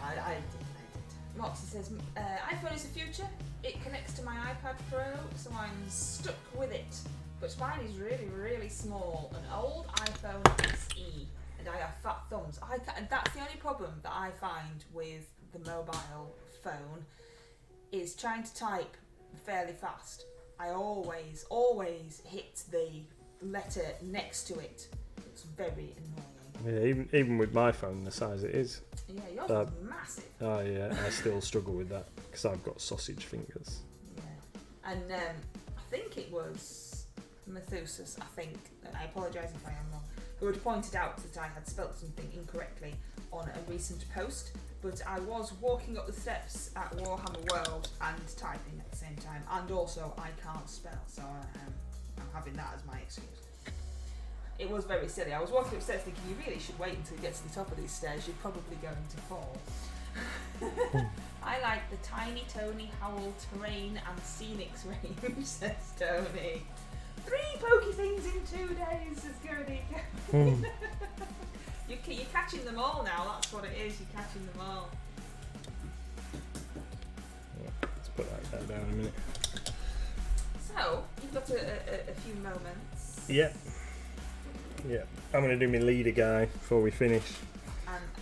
Mopsy says, iPhone is the future. It connects to my iPad Pro, so I'm stuck with it. But mine is really, really small. An old iPhone SE, and I have fat thumbs. And that's the only problem that I find with the mobile phone is trying to type fairly fast. I always hit the letter next to it. It's very annoying. Yeah, even with my phone the size it is, Yeah, yours is massive. I still struggle with that because I've got sausage fingers. Yeah. And I think it was Methusus, I apologise if I am wrong, who had pointed out that I had spelt something incorrectly on a recent post, but I was walking up the steps at Warhammer World and typing at the same time, and also I can't spell, so I'm having that as my excuse. It was very silly. I was walking upstairs thinking, you really should wait until you get to the top of these stairs, you're probably going to fall. I like the Tiny Tony Howell terrain and scenics range, says Tony. 3 pokey things in 2 days, says Gertie. You're catching them all now, that's what it is, you're catching them all. Let's put that down in a minute. So, you've got a few moments. Yeah. Yeah. I'm going to do my leader guy before we finish.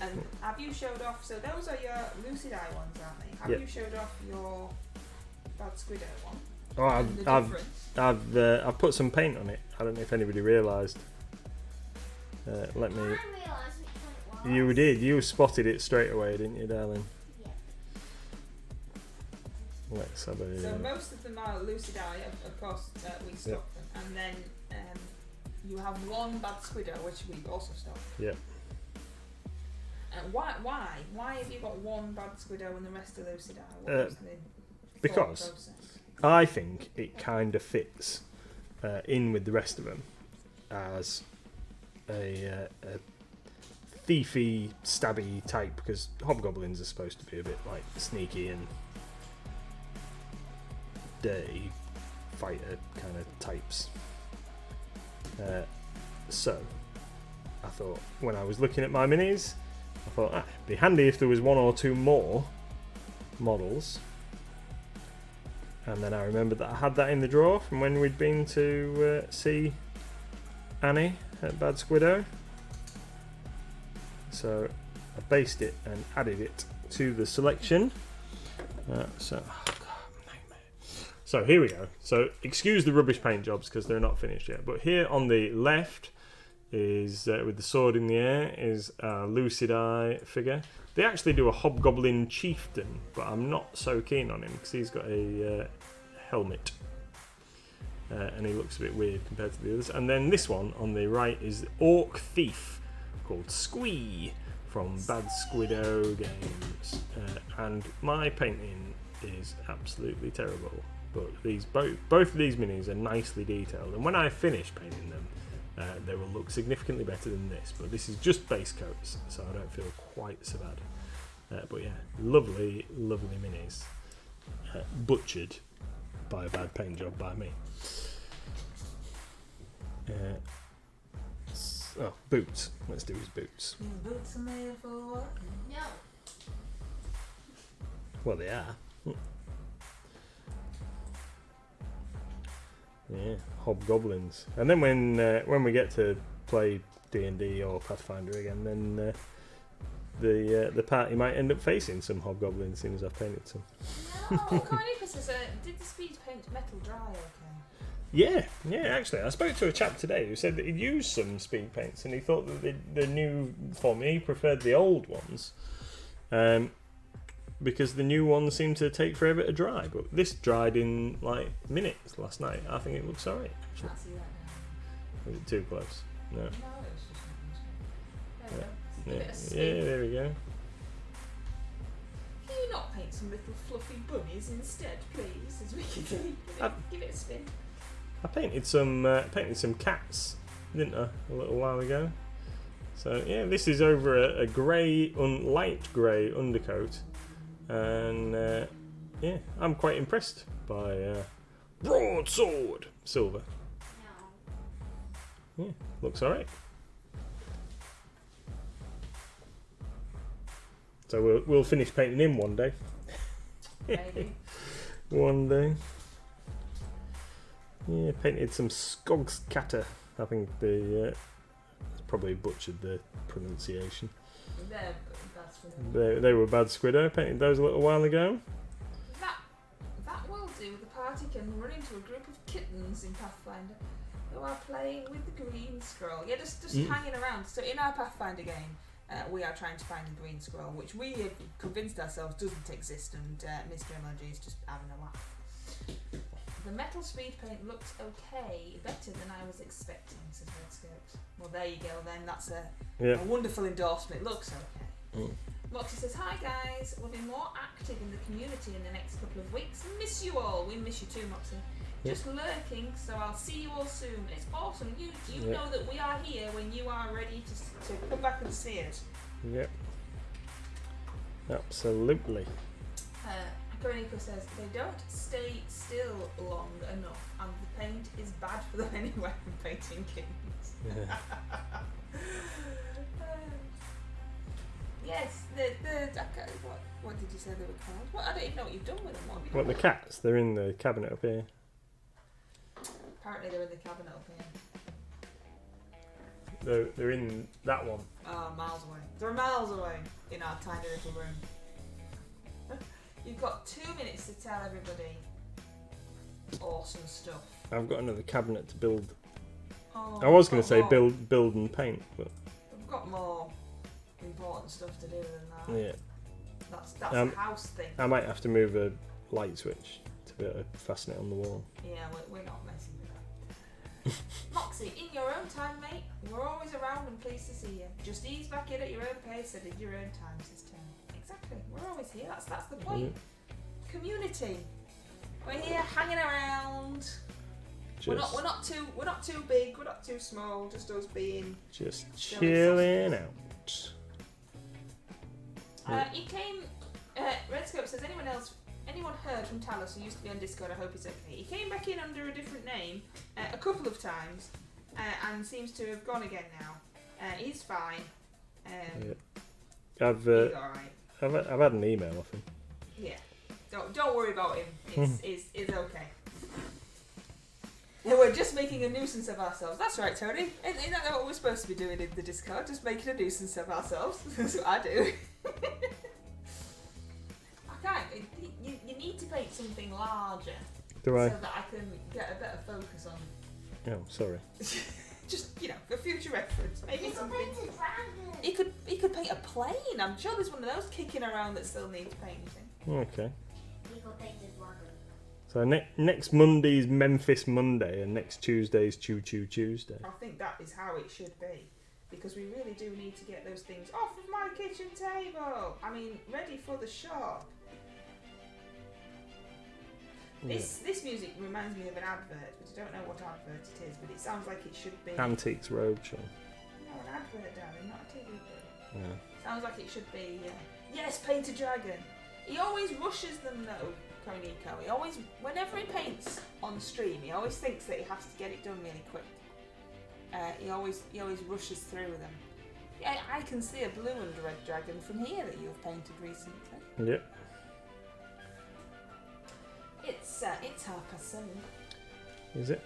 And have you showed off, so those are your Lucid Eye ones, aren't they? Have Yep. you showed off your Bad Squiddo one? Oh, And the difference? I've put some paint on it. I don't know if anybody realised. Let me. I realised which one it was. You did. You spotted it straight away, didn't you, darling? Yeah. Let's have a. So most of them are Lucid Eye, of course, we stock them. And then you have one Bad Squiddo, which we also stock. Yep. And why have you got one Bad Squiddo and the rest are Lucid Eye? What was the because thought process? I think it kind of fits in with the rest of them as a thiefy, stabby type, because hobgoblins are supposed to be a bit like sneaky and dirty fighter kind of types. So I thought, when I was looking at my minis, I thought it'd be handy if there was 1 or 2 more models. And then I remembered that I had that in the drawer from when we'd been to see Annie at Bad Squiddo. So I based it and added it to the selection. So here we go. So excuse the rubbish paint jobs because they're not finished yet. But here on the left is, with the sword in the air, is a Lucid Eye figure. They actually do a Hobgoblin Chieftain, but I'm not so keen on him because he's got a helmet. And he looks a bit weird compared to the others. And then this one on the right is Orc Thief called Squee from Bad Squiddo Games, and my painting is absolutely terrible. But these both of these minis are nicely detailed, and when I finish painting them, they will look significantly better than this. But this is just base coats, so I don't feel quite so bad. But yeah, lovely, lovely minis, butchered by a bad paint job by me. Boots. Let's do his boots. Your boots are made for walking. No. Well, they are. Yeah, Hobgoblins. And then when we get to play D&D or Pathfinder again, then the party might end up facing some Hobgoblins, seeing as I've painted some. No, Carnicus says, did the speed paint metal dry okay? Yeah, actually, I spoke to a chap today who said that he'd used some speed paints and he thought that the new formula, he preferred the old ones, because the new ones seemed to take forever to dry. But this dried in like minutes last night. I think it looks alright. Can't see that now. Is it too close? No. No, it's just not. There we go. Give it a Yeah, spin. there we go. Can you not paint some little fluffy bunnies instead, please? As we can give it a spin. I painted some cats, didn't I, a little while ago? So yeah, this is over a grey, light grey undercoat, and yeah, I'm quite impressed by broadsword silver. No. Yeah, looks alright. So we'll finish painting him one day. Maybe. One day. Yeah, painted some Skogskatter. I think probably butchered the pronunciation. That's for They were Bad Squiddo. Painted those a little while ago. That will do. The party can run into a group of kittens in Pathfinder who are playing with the green scroll. Yeah, just hanging around. So in our Pathfinder game, we are trying to find the green scroll, which we have convinced ourselves doesn't exist, and Mr. MLG is just having a laugh. The metal speed paint looked okay, better than I was expecting, says Redscope. Well, there you go then, that's a wonderful endorsement. It looks okay. Moxie says, hi guys, we'll be more active in the community in the next couple of weeks. Miss you all. We miss you too, Moxie. Just lurking, so I'll see you all soon. It's awesome. You know that we are here when you are ready to come back and see it. Yep. Absolutely. Nico says they don't stay still long enough, and the paint is bad for them anyway. Painting kings. Yeah. Yes, what did you say they were called? Well, I don't even know what you've done with them. What, the cats? They're in the cabinet up here. Apparently they're in the cabinet up here. They're in that one. Oh, miles away. They're miles away in our tiny little room. You've got 2 minutes to tell everybody awesome stuff. I've got another cabinet to build. Oh, I was going to we've say got more- build and paint, but We've got more important stuff to do than that. yeah, That's a house thing. I might have to move a light switch to be able to fasten it on the wall. Yeah, we're not messing with that. Moxie, in your own time, mate. We're always around and pleased to see you. Just ease back in at your own pace and in your own time, says Tim. Exactly. We're always here. That's the point. Community. We're here hanging around. We're not too big. We're not too small. Just us being. Just silly chilling sausages. out. He came. Redscope says anyone heard from Talos who used to be on Discord? I hope he's okay. He came back in under a different name a couple of times and seems to have gone again now. He's fine. I've he's alright. I've had an email off him. Yeah. Don't worry about him. It's okay. Yeah, we're just making a nuisance of ourselves. That's right, Tony. Isn't that what we're supposed to be doing in the Discord? Just making a nuisance of ourselves. That's what I do. I can't. You need to paint something larger. Do I? So that I can get a better focus on. Oh, sorry. Just, for future reference. Maybe You can something. paint a dragon. He could paint a plane. I'm sure there's one of those kicking around that still needs painting. Okay. You can paint a dragon. So next Monday's Memphis Monday, and next Tuesday's Choo Choo Tuesday. I think that is how it should be. because we really do need to get those things off of my kitchen table. I mean, ready for the shop. This music reminds me of an advert, but I don't know what advert it is, but it sounds like it should be... Antiques Roadshow. No, an advert, darling, not a TV show. Yeah. Sounds like it should be, yes, paint a dragon. He always rushes them though, Koniko. He always, whenever he paints on stream, he always thinks that he has to get it done really quick. He always rushes through them. Yeah, I can see a blue and red dragon from here that you've painted recently. Yep. It's 7:30. Is it?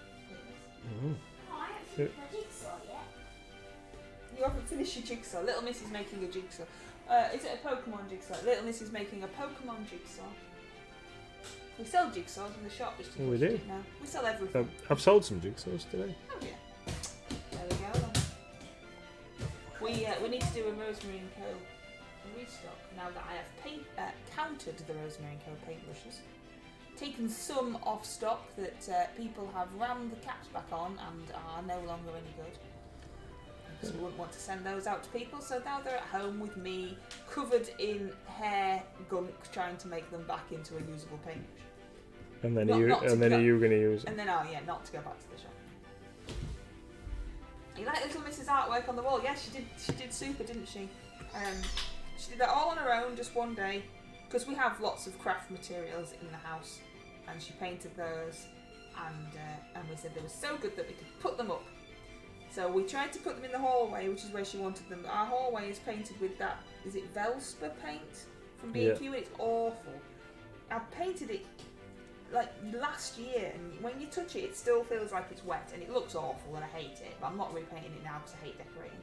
Mm. Oh, I haven't finished my jigsaw yet. You haven't finished your jigsaw. Little Miss is making a jigsaw. Is it a Pokemon jigsaw? Little Miss is making a Pokemon jigsaw. We sell jigsaws in the shop. Just Oh, we do? now. We sell everything. I've sold some jigsaws today. Oh yeah. There we go. Then. We need to do a Rosemary & Co. restock now that I have counted the Rosemary & Co. paintbrushes. Taken some off stock that people have rammed the caps back on and are no longer any good. Because we wouldn't want to send those out to people, so now they're at home with me, covered in hair gunk, trying to make them back into a usable paintbrush. And then Not are you going to use it? And then not to go back to the shop. You like Little Miss's artwork on the wall? Yes, she did super, didn't she? She did that all on her own, just one day, because we have lots of craft materials in the house, and she painted those, and we said they were so good that we could put them up. So we tried to put them in the hallway, which is where she wanted them. Our hallway is painted with that, is it Velspar paint from B&Q? And it's awful. I painted it like last year, and when you touch it, it still feels like it's wet, and it looks awful, and I hate it. But I'm not repainting it now because I hate decorating.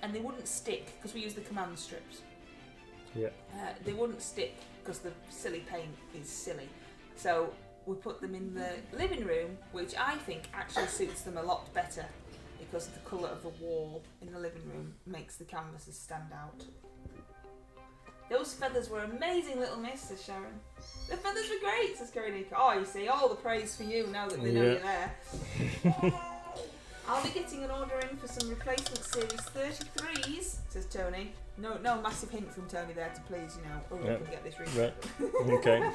And they wouldn't stick because we use the command strips. Yeah. They wouldn't stick because the silly paint is silly. So we put them in the living room, which I think actually suits them a lot better because the colour of the wall in the living room makes the canvases stand out. Those feathers were amazing, Little Miss, says Sharon. The feathers were great, says Karinika. Oh, you see, all the praise for you now that they know you're there. I'll be getting an order in for some replacement series 33s, says Tony. No massive hint from Tony there to please, hurry up and get this ready. Right. Okay.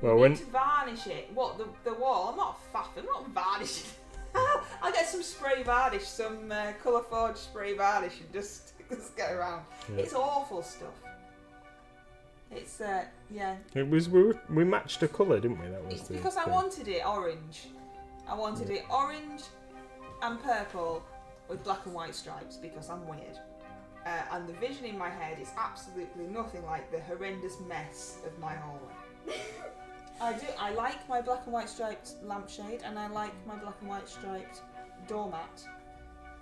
Well, we need to varnish it. What, the wall? I'm not faff, I'm not varnishing. I'll get some spray varnish, some Colour Forge spray varnish and just go around. Yeah. It's awful stuff. It's, yeah. It was, we matched a colour, didn't we? That was it's because I wanted it orange. I wanted it orange and purple with black and white stripes because I'm weird. And the vision in my head is absolutely nothing like the horrendous mess of my hallway. I like my black and white striped lampshade, and I like my black and white striped doormat.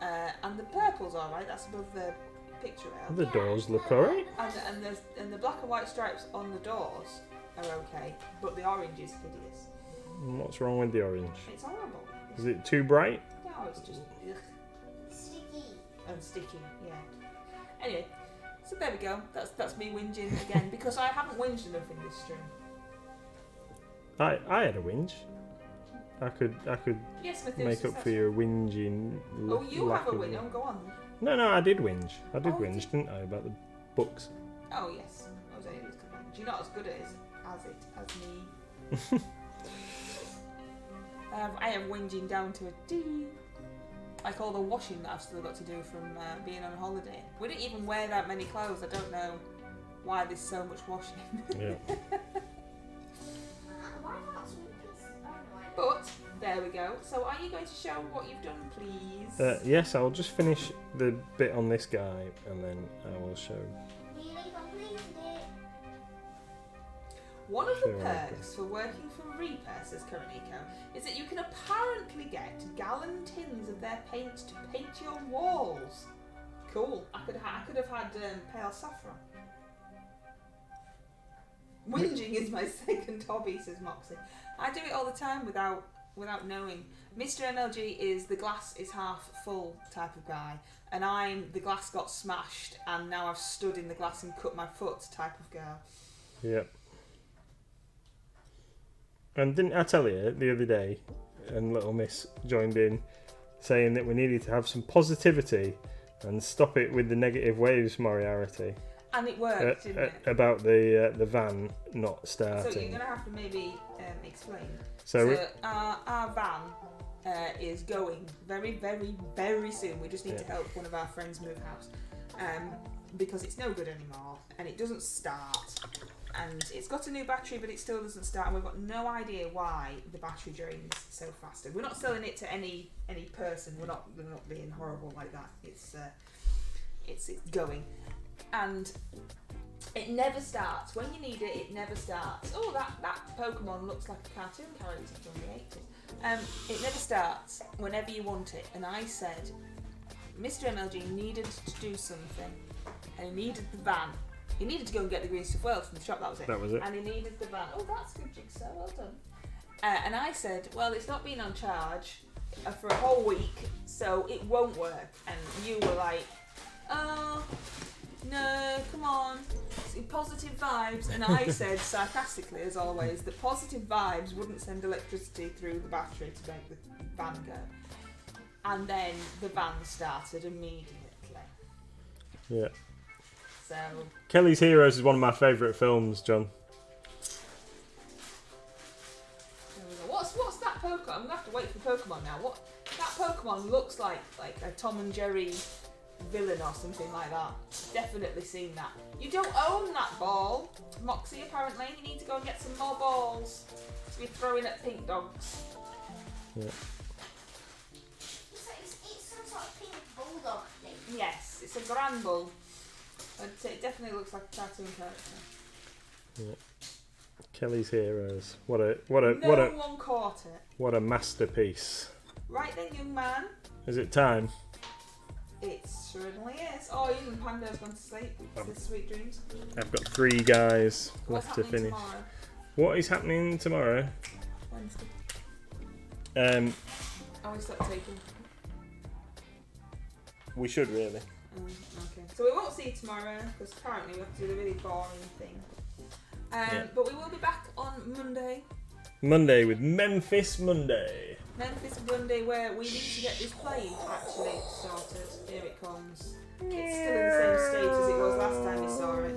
And the purple's alright, that's above the picture rail. The doors look alright. And the black and white stripes on the doors are okay, but the orange is hideous. What's wrong with the orange? It's horrible. Is it too bright? No, it's just Sticky. and sticky, yeah. Anyway, so there we go. That's me whinging again because I haven't whinged enough in this stream. I had a whinge. I could Yes, make up for your whinging. Oh, you have a whinge. Oh, go on. No, I did whinge. I did Oh, whinge, didn't I, about the books? Oh yes, I was only just coming. You're not as good at it as me. I have whinging down to a D. Like all the washing that I've still got to do from being on holiday. We didn't even wear that many clothes. I don't know why there's so much washing. Yeah. Why not sweeties? Oh, no. But there we go. So are you going to show what you've done, please? Yes, I'll just finish the bit on this guy and then I will show. Really completed it. One of the perks for working for Reaper, says Karaniko, is that you can apparently get gallon tins of their paint to paint your walls. Cool. I could have had pale saffron. Whinging is my second hobby, says Moxie. I do it all the time without knowing. Mr. MLG is the glass is half full type of guy, and I'm the glass got smashed and now I've stood in the glass and cut my foot type of girl. Yep. And didn't I tell you the other day, and Little Miss joined in, saying that we needed to have some positivity and stop it with the negative waves, Moriarty. And it worked, didn't it? About the van not starting. So you're going to have to maybe explain. So our van is going very, very, very soon. We just need to help one of our friends move house because it's no good anymore and it doesn't start. And it's got a new battery, but it still doesn't start. And we've got no idea why the battery drains so fast. And we're not selling it to any person. We're not being horrible like that. It's going, and it never starts. When you need it, it never starts. Oh, that Pokemon looks like a cartoon character from the 80s. It never starts whenever you want it. And I said, Mr. MLG needed to do something, and he needed the van. He needed to go and get the green stuff world from the shop, that was it. That was it. And he needed the van. Oh, that's good jigsaw, well done. And I said, well, it's not been on charge for a whole week, so it won't work. And you were like, oh, no, come on, positive vibes. And I said, sarcastically as always, that positive vibes wouldn't send electricity through the battery to make the van go. And then the van started immediately. Yeah. So Kelly's Heroes is one of my favourite films, John. What's that Pokemon? I'm gonna have to wait for Pokemon now. What that Pokemon looks like a Tom and Jerry villain or something like that. Definitely seen that. You don't own that ball, Moxie. Apparently, you need to go and get some more balls to be throwing at pink dogs. Yeah. So it's some sort of pink bulldog thing. Yes, it's a Granbull. It definitely looks like a cartoon character. Yeah. Kelly's Heroes. What No one caught it. a masterpiece. Right then, young man. Is it time? It certainly is. Oh, even Panda's gone to sleep. Says sweet dreams. I've got 3 guys What's left to happening finish. tomorrow? What is happening tomorrow? Wednesday. Oh, we start taking. We should really. Okay. So we won't see you tomorrow because apparently we have to do the really boring thing. But we will be back on Monday. Monday with Memphis Monday. Memphis Monday, where we need to get this plane actually started. Here it comes. It's still in the same state as it was last time we saw it.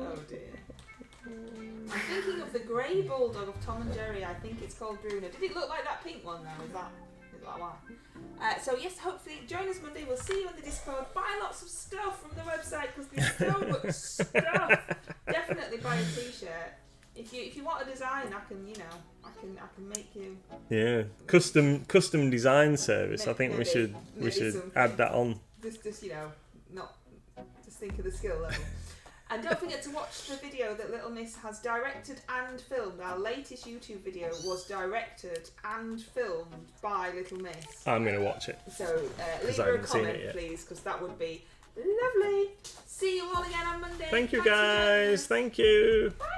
Oh dear. I'm thinking of the grey bulldog of Tom and Jerry. I think it's called Bruno. Did it look like that pink one though? Is that why? So yes, hopefully join us Monday. We'll see you on the Discord. Buy lots of stuff from the website because there's so much stuff. Definitely buy a t-shirt. If you want a design, I can make you. Yeah, custom design service. I think we should something. add that on. Just not just think of the skill level. And don't forget to watch the video that Little Miss has directed and filmed. Our latest YouTube video was directed and filmed by Little Miss. I'm going to watch it. So leave her a comment, please, because that would be lovely. See you all again on Monday. Thank you, Thanks for joining guys. us. Thank you. Bye.